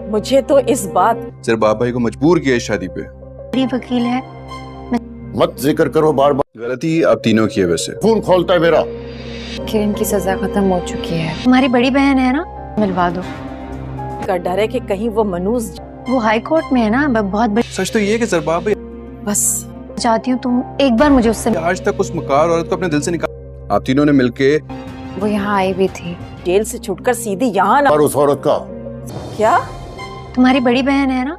मुझे तो इस बात सिर्फ बाप भाई को मजबूर किया इस शादी पे। मेरी वकील है। मत जिक्र करो बार बार। गलती आप तीनों की है वैसे। खून खोलता है मेरा। किरण की सजा खत्म हो चुकी है। तुम्हारी बड़ी बहन है ना, मिलवा दो। का डर है कि कहीं वो मनूस वो हाई कोर्ट में है ना, बहुत बड़ी। सच तो ये है कि सर बाप भाई बस चाहती हूँ तुम एक बार मुझे उससे। आज तक उस मकार औरत को अपने दिल से निकाल। आप तीनों ने मिलके वो यहाँ आई भी थी। जेल से छूटकर सीधी यहाँ ना। और उस औरत का क्या तुम्हारी बड़ी बहन है ना।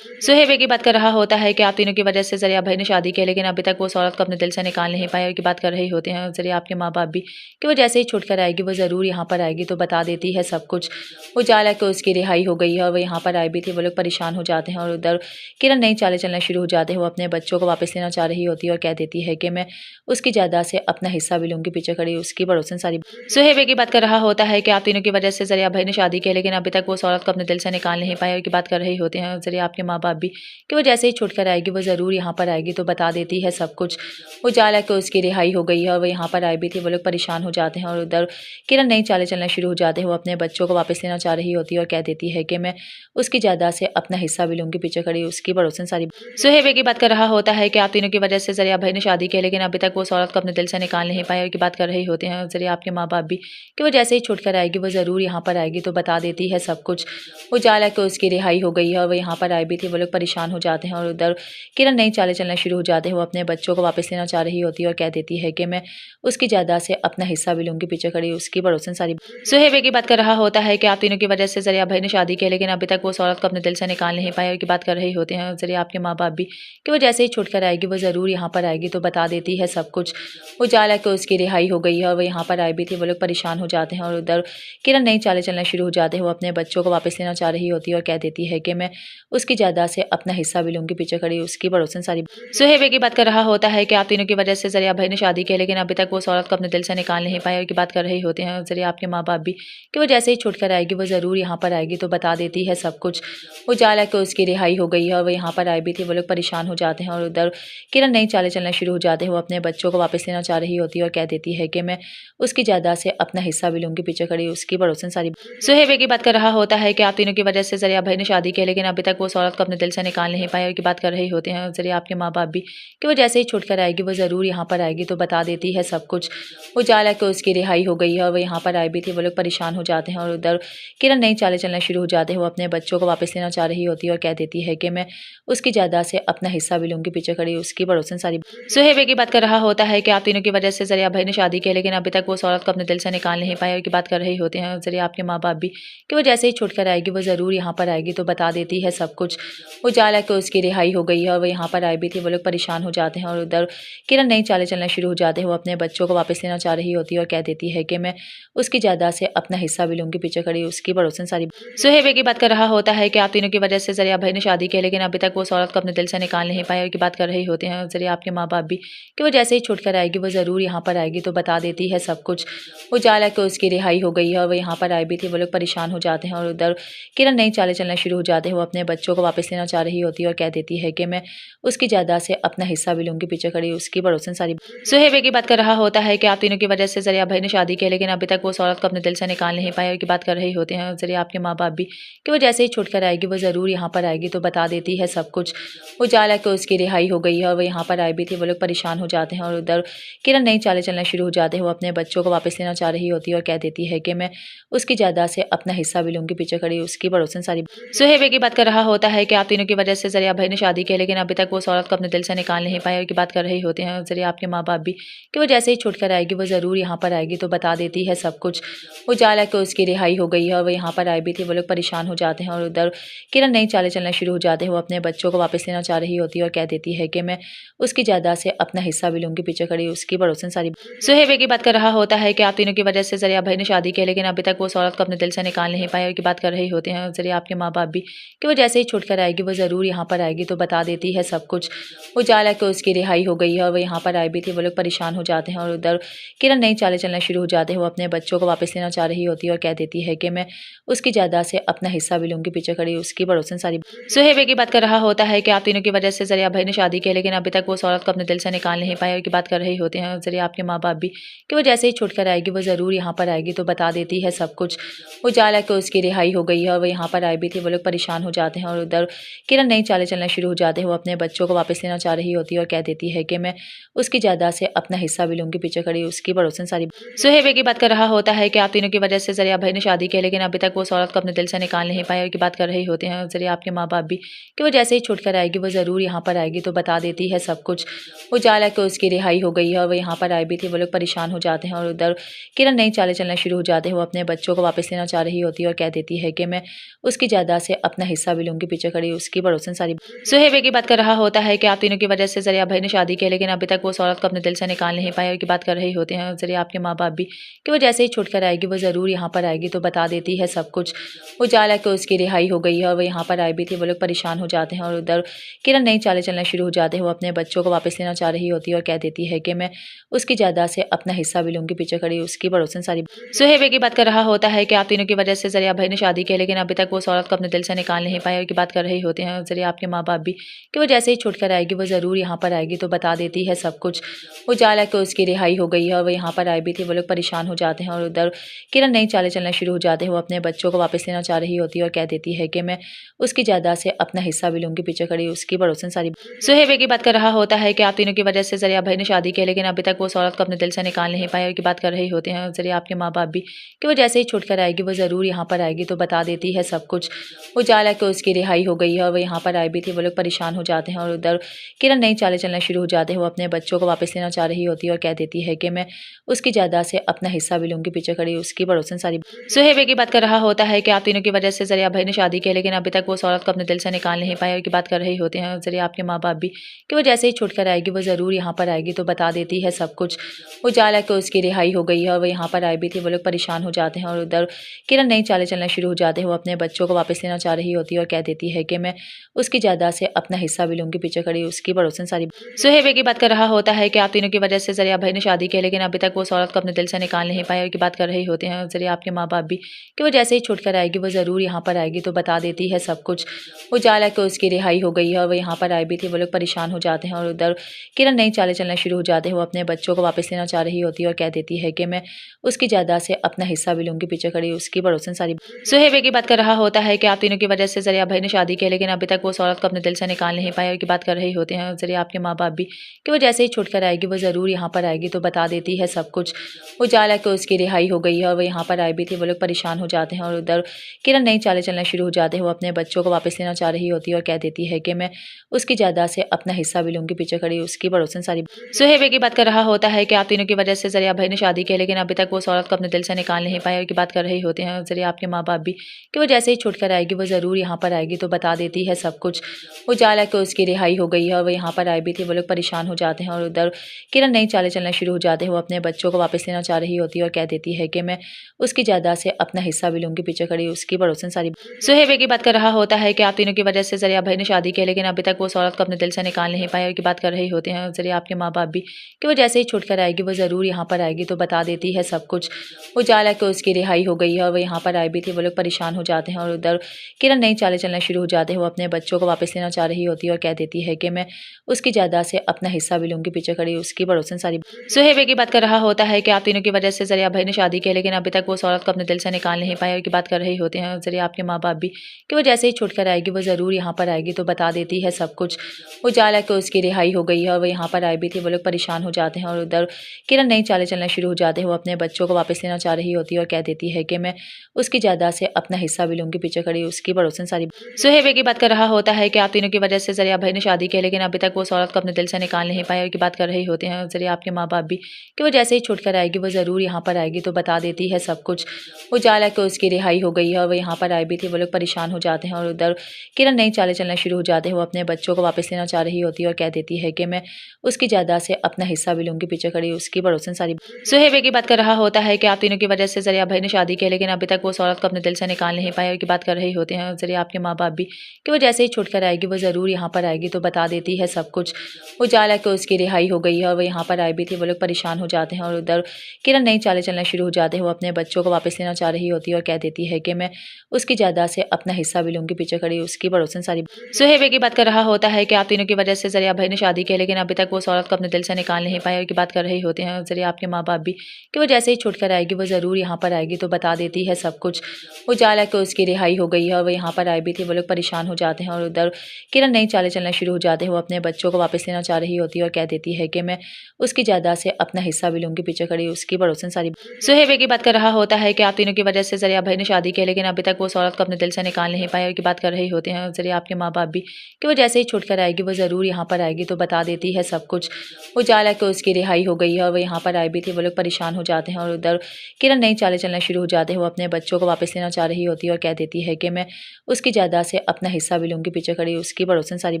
सुहेब की बात कर रहा होता है कि आप तीनों की वजह से जरिया भाई ने शादी की, लेकिन अभी तक वो उस औरत को अपने दिल से निकाल नहीं पाए। और की बात कर रही होते हैं जरिया आपके माँ बाप भी कि वो जैसे ही छूट कर आएगी वो ज़रूर यहाँ पर आएगी तो बता देती है सब कुछ। वो जाला कि उसकी रिहाई हो गई है और वो यहाँ पर आई भी थी। वो लोग परेशान हो जाते हैं और उधर किरण नई चालें चलना शुरू हो जाते हैं। वो अपने बच्चों को वापस लेना चाह रही होती है और कह देती है कि मैं उसकी जायदाद से अपना हिस्सा भी लूँगी। पीछे खड़ी उसकी पड़ोसन सारी सुहेब की बात कर रहा होता है कि आप तीनों की वजह से जरिया भाई ने शादी की, लेकिन अभी तक वो उस औरत को अपने दिल से निकाल नहीं पाए। और की बात कर रही होते हैं जरिया आपके माँ बाप भी कि वो जैसे ही छूट कर आएगी वो ज़रूर यहाँ पर आएगी तो बता देती है सब कुछ। वो जाला कि उसकी रिहाई हो गई है और वो यहाँ पर आई भी थी। वो लोग परेशान हो जाते हैं और उधर किरण नई चालें चलना शुरू हो जाते हैं। वो अपने बच्चों को वापस लेना चाह रही होती है और कह देती है कि मैं उसकी जायदाद से अपना हिस्सा भी लूँगी। पीछे खड़ी उसकी पड़ोसन सारी सुहेब की बात कर रहा होता है कि आप तीनों की वजह से जरिया भाई ने शादी की, लेकिन अभी तक वो उस औरत को अपने दिल से निकाल नहीं पाए। और की बात कर रही होते हैं जरिया आपके माँ बाप भी कि वो जैसे ही छूट कर आएगी वो ज़रूर यहाँ पर आएगी तो बता देती है सब कुछ। वो जाला कि उसकी रिहाई हो गई है और वो यहाँ पर आई भी थी। वो लोग परेशान हो जाते हैं और उधर किरण नई चालें चलना शुरू हो जाते हैं। वो अपने बच्चों को वापस लेना चाह रही होती है और कह देती है कि मैं उसकी जायदाद से अपना हिस्सा भी लूँगी। पीछे खड़ी उसकी पड़ोसन सारी सुहेब की बात कर रहा होता है कि आप तीनों की वजह से जरिया भाई ने शादी की, लेकिन अभी तक वो उस औरत को अपने दिल से निकाल नहीं पाए। और की बात कर रही होते हैं जरिया आपके माँ बाप भी कि वो जैसे ही छूट कर आएगी वो ज़रूर यहाँ पर आएगी तो बता देती है सब कुछ। वो जाला कि उसकी रिहाई हो गई है और वो यहाँ पर आई भी थी। वो लोग परेशान हो जाते हैं और उधर किरण नई चालें चलना शुरू हो जाते हैं। वो अपने बच्चों को वापस लेना चाह रही होती है और कह देती है कि मैं उसकी जायदाद से अपना हिस्सा भी लूँगी। पीछे खड़ी उसकी पड़ोसन सारी सुहेब की बात कर रहा होता है कि आप तीनों की वजह से जरिया भाई ने शादी की, लेकिन अभी तक वो उस औरत को अपने दिल से निकाल नहीं पाए। और की बात कर रही होते हैं जरिया आपके माँ बाप भी कि वो जैसे ही छूट कर आएगी वो ज़रूर यहाँ पर आएगी तो बता देती है सब कुछ। वो जाला कि उसकी रिहाई हो गई है और वो यहाँ पर आई भी थी। वो लोग परेशान हो जाते हैं और उधर किरण नई चालें चलना शुरू हो जाते हैं। वो अपने बच्चों को वापस लेना चाह रही होती है और कह देती है कि मैं उसकी जायदाद से अपना हिस्सा भी लूँगी। पीछे खड़ी उसकी पड़ोसन सारी सुहेब की बात कर रहा होता है कि आप तीनों की वजह से जरिया भाई ने शादी की, लेकिन अभी तक वो उस औरत को अपने दिल से निकाल नहीं पाए। और की बात कर रही होते हैं जरिया आपके माँ बाप भी कि वो जैसे ही छूट कर आएगी वो ज़रूर यहाँ पर आएगी तो बता देती है सब कुछ। वो जाला कि उसकी रिहाई हो गई है और वो यहाँ पर आई भी थी। वो लोग परेशान हो जाते हैं और उधर किरण नई चालें चलना शुरू हो जाते हैं। वो अपने बच्चों को वापस लेना चाह रही होती है और कह देती है कि मैं उसकी जायदाद से अपना हिस्सा भी लूँगी। पीछे खड़ी उसकी पड़ोसन सारी सुहेब की बात कर रहा होता है कि आप तीनों की वजह से जरिया भाई ने शादी की, लेकिन अभी तक वो उस औरत को अपने दिल से निकाल नहीं पाए। और की बात कर रही होते हैं जरिया आपके माँ बाप भी कि वो जैसे ही छूट कर आएगी वो ज़रूर यहाँ पर आएगी तो बता देती है सब कुछ। वो जाला कि उसकी रिहाई हो गई है और वो यहाँ पर आई भी थी। वो लोग परेशान हो जाते हैं और उधर किरण नई चालें चलना शुरू हो जाते हैं। वो अपने बच्चों को वापस लेना चाह रही होती है और कह देती है कि मैं उसकी जायदाद से अपना हिस्सा भी लूँगी। पीछे खड़ी उसकी पड़ोसन सारी सुहेब की बात कर रहा होता है कि आप तीनों की वजह से जरिया भाई ने शादी की, लेकिन अभी तक वो उस औरत को अपने दिल से निकाल नहीं पाए। और की बात कर रही होते हैं जरिया आपके माँ बाप भी कि वो जैसे ही छूट कर आएगी वो ज़रूर यहाँ पर आएगी तो बता देती है सब कुछ। वो जाला कि उसकी रिहाई हो गई है और वो यहाँ पर आई भी थी। वो लोग परेशान हो जाते हैं और उधर किरण नई चालें चलना शुरू हो जाते हैं। वो अपने बच्चों को वापस लेना चाह रही होती है और कह देती है कि मैं उसकी जायदाद से अपना हिस्सा भी लूँगी। पीछे खड़ी उसकी पड़ोसन सारी सुहेब की बात कर रहा होता है कि आप तीनों की वजह से जरिया भाई ने शादी की, लेकिन अभी तक वो उस औरत को अपने दिल से निकाल नहीं पाए। और की बात कर रही होते हैं जरिया आपके माँ बाप भी कि वो जैसे ही छूट कर आएगी वो ज़रूर यहाँ पर आएगी तो बता देती है सब कुछ। वो जाला कि उसकी रिहाई हो गई है और वो यहाँ पर आई भी थी। वो लोग परेशान हो जाते हैं और उधर किरण नई चालें चलना शुरू हो जाते हैं। वो अपने बच्चों को वापस लेना चाह रही होती है और कह देती है कि मैं उसकी जायदाद से अपना हिस्सा भी लूँगी। पीछे खड़ी उसकी पड़ोसन सारी सुहेब की बात कर रहा होता है कि आप तीनों की वजह से जरिया भाई ने शादी की, लेकिन अभी तक वो उस औरत को अपने दिल से निकाल नहीं पाए। और की बात कर रही होते हैं जरिया आपके माँ बाप भी कि वो जैसे ही छूट कर आएगी वो ज़रूर यहाँ पर आएगी तो बता देती है सब कुछ। वो जाला कि उसकी रिहाई हो गई है और वो यहाँ पर आई भी थी। वो लोग परेशान हो जाते हैं और उधर किरण नई चालें चलना शुरू हो जाते हैं। वो अपने बच्चों को वापस लेना चाह रही होती है और कह देती है कि मैं उसकी जायदाद से अपना हिस्सा भी लूँगी। पीछे खड़ी उसकी पड़ोसन सारी सुहेब की बात कर रहा होता है कि आप तीनों की वजह से जरिया भाई ने शादी की, लेकिन अभी तक वो उस औरत को अपने दिल से निकाल नहीं पाए। और की बात कर रही होते हैं जरिया आपके माँ बाप भी कि वो जैसे ही छूट कर आएगी वो ज़रूर यहाँ पर आएगी तो बता देती है सब कुछ। उजाला की उसकी रिहाई हो गई है और वो यहाँ पर आए भी थे। वो लोग परेशान हो जाते हैं और उधर किरण नई चालें चलना शुरू हो जाते हैं। वो अपने बच्चों को वापस लेना चाह रही होती है और कह देती है कि मैं उसकी जायदाद से अपना हिस्सा भी लूँगी। पीछे खड़ी उसकी पड़ोसन सारी सुहेब की बात कर रहा होता है कि आप तीनों की वजह से जरिया भाई ने शादी की, लेकिन अभी तक वो उस औरत को अपने दिल से निकाल नहीं पाए और की बात कर रहे होते हैं। जरिया आपके माँ बाप भी कि वो जैसे ही छूट कर आएगी वो ज़रूर यहाँ पर आएगी तो बता देती है सब कुछ। उजाला की उसकी रिहाई हो गई है और वो यहाँ पर आए भी थे। वो लोग परेशान हो जाते हैं और उधर किरण नई चालें चलना शुरू हो जाते हैं। वो अपने बच्चों को वापस लेना चाह रही होती है और कह देती है कि मैं उसकी जायदाद से अपना हिस्सा भी लूँगी। पीछे खड़ी उसकी पड़ोसन सारी सुहेब की बात कर रहा होता है कि आप तीनों की वजह से जरिया भाई ने शादी की, लेकिन अभी तक वो उस औरत को अपने दिल से निकाल नहीं पाए और की बात कर रहे होते हैं। जरिया आपके माँ बाप भी कि वो जैसे ही छूट कर आएगी वो ज़रूर यहाँ पर आएगी तो बता देती है सब कुछ। उजाला की उसकी रिहाई हो गई है और वो यहाँ पर आए भी थे। वो लोग परेशान हो जाते हैं और उधर किरण नई चालें चलना शुरू हो जाते हैं। वो अपने बच्चों को वापस लेना चाह रही होती है और कह देती है कि मैं उसकी जायदाद से अपना हिस्सा भी लूँगी। पीछे खड़ी उसकी पड़ोसन सारी सुहेब की बात कर रहा होता है कि आप तीनों की वजह से जरिया भाई ने शादी की, लेकिन अभी तक वो उस औरत को अपने दिल से निकाल नहीं पाए और की बात कर रहे होते हैं। जरिया आपके माँ बाप भी कि वो जैसे ही छूट कर आएगी वो ज़रूर यहाँ पर आएगी तो बता देती है सब कुछ। उजाला की उसकी रिहाई हो गई है और वो यहाँ पर आए भी थे। वो लोग परेशान हो जाते हैं और उधर किरण नई चालें चलना शुरू हो जाते हैं। वो अपने बच्चों को वापस लेना चाह रही होती है और कह देती है कि मैं उसकी जायदाद से अपना हिस्सा भी लूँगी। पीछे खड़ी उसकी पड़ोसन सारी सुहेब की बात कर रहा होता है कि आप तीनों की वजह से जरिया भाई ने शादी की, लेकिन अभी तक वो उस औरत को अपने दिल से निकाल नहीं पाए और की बात कर रहे होते हैं। जरिया आपके माँ बाप भी कि वो जैसे ही छूट कर आएगी वो ज़रूर यहाँ पर आएगी तो बता देती है सब कुछ। उजाला की उसकी रिहाई हो गई है और वो यहाँ पर आए भी थे। वो लोग परेशान हो जाते हैं और उधर किरण नई चालें चलना शुरू हो जाते हैं। वो अपने बच्चों को वापस लेना चाह रही होती है और कह देती है कि मैं उसकी जायदाद से अपना हिस्सा भी लूँगी। पीछे खड़ी उसकी पड़ोसन सारी सुहेब की बात कर रहा होता है कि आप तीनों की वजह से जरिया भाई ने शादी की, लेकिन अभी तक वो उस औरत को अपने दिल से निकाल नहीं पाए और की बात कर रहे होते हैं। जरिया आपके माँ बाप भी कि वो जैसे ही छूट कर आएगी वो ज़रूर यहाँ पर आएगी तो बता देती है सब कुछ। उजाला की उसकी रिहाई हो गई है और वो यहाँ पर आए भी थे। वो लोग परेशान हो जाते हैं और उधर किरण नई चालें चलना शुरू हो जाते हैं। वो अपने बच्चों को वापस लेना चाह रही होती है और कह देती है कि मैं उसकी जायदाद से अपना हिस्सा भी लूँगी। पीछे खड़ी उसकी पड़ोसन सारी सुहेब की बात कर रहा होता है कि आप तीनों की वजह से जरिया भाई ने शादी की, लेकिन अभी तक वो उस औरत को अपने दिल से निकाल नहीं पाए और की बात कर रहे होते हैं। जरिया आपके माँ बाप भी कि वो जैसे ही छूट कर आएगी वो ज़रूर यहाँ पर आएगी तो बता देती है सब कुछ। उजाला की उसकी रिहाई हो गई है और वो यहाँ पर आए भी थे। वो लोग परेशान हो जाते हैं और उधर किरण नई चालें चलना शुरू हो जाते हैं। वो अपने बच्चों को वापस लेना चाह रही होती है और कह देती है कि मैं उसकी जायदाद से अपना हिस्सा भी लूँगी। पीछे खड़ी उसकी पड़ोसन सारी सुहेब की बात कर रहा होता है कि आप तीनों की वजह से जरिया भाई ने शादी की, लेकिन अभी तक वो उस औरत को अपने दिल से निकाल नहीं पाए और की बात कर रहे होते हैं। जरिया आपके माँ बाप भी कि वो जैसे ही छूट कर आएगी वो ज़रूर यहाँ पर आएगी तो बता देती है सब कुछ। उजाला की उसकी रिहाई हो गई है और वो यहाँ पर आए भी थे। वो लोग परेशान हो जाते हैं और उधर किरण नई चालें चलना शुरू हो जाते हैं। वो अपने बच्चों को वापस लेना चाह रही होती है और कह देती है कि मैं उसकी जायदाद से अपना हिस्सा भी लूँगी। पीछे खड़ी उसकी पड़ोसन सारी सुहेब की बात कर रहा होता है कि आप तीनों की वजह से जरिया भाई ने शादी की, लेकिन अभी तक वो उस औरत को अपने दिल से निकाल नहीं पाए और की बात कर रहे होते हैं। जरिया आपके माँ बाप भी कि वो जैसे ही छूट कर आएगी वो ज़रूर यहाँ पर आएगी तो बता देती है सब कुछ। उजाला की उसकी रिहाई हो गई है और वो यहाँ पर आए भी थे। वो लोग परेशान हो जाते हैं और उधर किरण नई चालें चलना शुरू हो जाते हैं। वो अपने बच्चों को वापस लेना चाह रही होती है और कह देती है कि मैं उसकी जायदाद से अपना हिस्सा भी लूँगी। पीछे खड़ी उसकी पड़ोसन सारी सुहेब की बात कर रहा होता है कि आप तीनों की वजह से जरिया भाई ने शादी की, लेकिन अभी तक वो उस औरत को अपने दिल से निकाल नहीं पाए और की बात कर रहे होते हैं। जरिया आपके माँ बाप भी कि वो जैसे ही छूट कर आएगी वो ज़रूर यहाँ पर आएगी तो बता देती है सब कुछ। उजाला की उसकी रिहाई हो गई है और वो यहाँ पर आए भी थे। वो लोग परेशान हो जाते हैं और उधर किरण नई चालें चलना शुरू हो जाते हैं। वो अपने बच्चों को वापस लेना चाह रही होती है और कह देती है कि मैं उसकी जायदाद से अपना हिस्सा भी लूँगी। पीछे खड़ी उसकी पड़ोसन सारी सुहेब की बात कर रहा होता है कि आप तीनों की वजह से जरिया भाई ने शादी की, लेकिन अभी तक वो उस औरत को अपने दिल से निकाल नहीं पाए और की बात कर रहे होते हैं। जरिया आपके माँ बाप भी कि वो जैसे ही छूट कर आएगी वो ज़रूर यहाँ पर आएगी तो बता देती है सब कुछ। उजाला की उसकी रिहाई हो गई है और वो यहाँ पर आए भी थे। वो लोग परेशान हो जाते हैं और उधर किरण नई चालें चलना शुरू हो जाते हैं। वो अपने बच्चों को वापस लेना चाह रही होती है और कह देती है कि मैं उसकी जायदाद से अपना हिस्सा भी लूँगी। पीछे खड़ी उसकी पड़ोसन सारी सुहेब की बात कर रहा होता है कि आप तीनों की वजह से जरिया भाई ने शादी की, लेकिन अभी तक वो उस औरत को अपने दिल से निकाल नहीं पाए और की बात कर रहे होते हैं। जरिया आपके माँ बाप भी कि वो जैसे ही छूट कर आएगी वो ज़रूर यहाँ पर आएगी तो बता देती है सब कुछ। उजाला की उसकी रिहाई हो गई है और वो यहाँ पर आए भी थे। वो लोग परेशान हो जाते हैं और उधर किरण नई चालें चलना शुरू हो जाते हैं। वो अपने बच्चों को वापस लेना चाह रही होती है और कह देती है कि मैं उसकी जायदाद से अपना हिस्सा भी लूँगी। पीछे खड़ी उसकी पड़ोसन सारी सुहेब की बात कर रहा होता है कि आप तीनों की वजह से जरिया भाई ने शादी की, लेकिन अभी तक वो उस औरत को अपने दिल से निकाल नहीं पाए और की बात कर रहे होते हैं। जरिया आपके माँ बाप भी कि वो जैसे ही छूट कर आएगी वो ज़रूर यहाँ पर आएगी तो बता देती है सब कुछ। उजाला की उसकी रिहाई हो गई है और वो यहाँ पर आए भी थे। वो लोग परेशान हो जाते हैं और उधर किरण नई चालें चलना शुरू हो जाते हैं। वो अपने बच्चों को वापस लेना चाह रही होती है और कह देती है कि मैं उसकी जायदाद से अपना हिस्सा भी लूँगी। पीछे खड़ी उसकी पड़ोसन सारी सुहेब की बात कर रहा होता है कि आप तीनों की वजह से जरिया भाई ने शादी की, लेकिन अभी तक वो उस औरत को अपने दिल से निकाल नहीं पाए और की बात कर रहे होते हैं। जरिया आपके माँ बाप भी भाभी कि वो जैसे ही छूट कर आएगी वो ज़रूर यहाँ पर आएगी तो बता देती है सब कुछ। उजाला को उसकी रिहाई हो गई है और वो यहाँ पर आई भी थी। वो लोग परेशान हो जाते हैं और उधर किरण नई चालें चलना शुरू हो जाते हैं। वो अपने बच्चों को वापस लेना चाह रही होती है और कह देती है कि मैं उसकी जायदाद से अपना हिस्सा भी लूँगी। पीछे खड़ी उसकी पड़ोसन सारी सुहेब की बात कर रहा होता है कि आप तीनों की वजह से जरिया भाई ने शादी की, लेकिन अभी तक वो उस औरत को अपने दिल से निकाल नहीं पाए की बात कर रही होते हैं। जरिया आपके माँ बाप भी कि वो जैसे ही छूट कर आएगी वो ज़रूर यहाँ पर आएगी तो बता देती है सब कुछ। उजाला को उसकी रिहाई हो गई है और वो यहाँ पर आई भी थी। वो लोग परेशान हो जाते हैं और उधर किरण नई चालें चलना शुरू हो जाते हैं। वो अपने बच्चों को वापस लेना चाह रही होती है और कह देती है कि मैं उसकी जायदाद से अपना हिस्सा भी लूँगी। पीछे खड़ी उसकी पड़ोसन सारी सुहेब की बात कर रहा होता है कि आप तीनों की वजह से जरिया भाई ने शादी की, लेकिन अभी तक वो उस औरत को अपने दिल से निकाल नहीं पाए की बात कर रही होते हैं। जरिया आपके माँ बाप भी कि वो जैसे ही छूट कर आएगी वो ज़रूर यहाँ पर आएगी तो बता देती है सब कुछ। उजाला को उसकी रिहाई हो गई है और वो यहाँ पर आई भी थी। वो लोग परेशान हो जाते हैं और उधर किरण नई चालें चलना शुरू हो जाते हैं। वो अपने बच्चों को वापस लेना चाह रही होती है और कह देती है कि मैं उसकी जायदाद से अपना हिस्सा भी लूँगी। पीछे खड़ी उसकी पड़ोसन सारी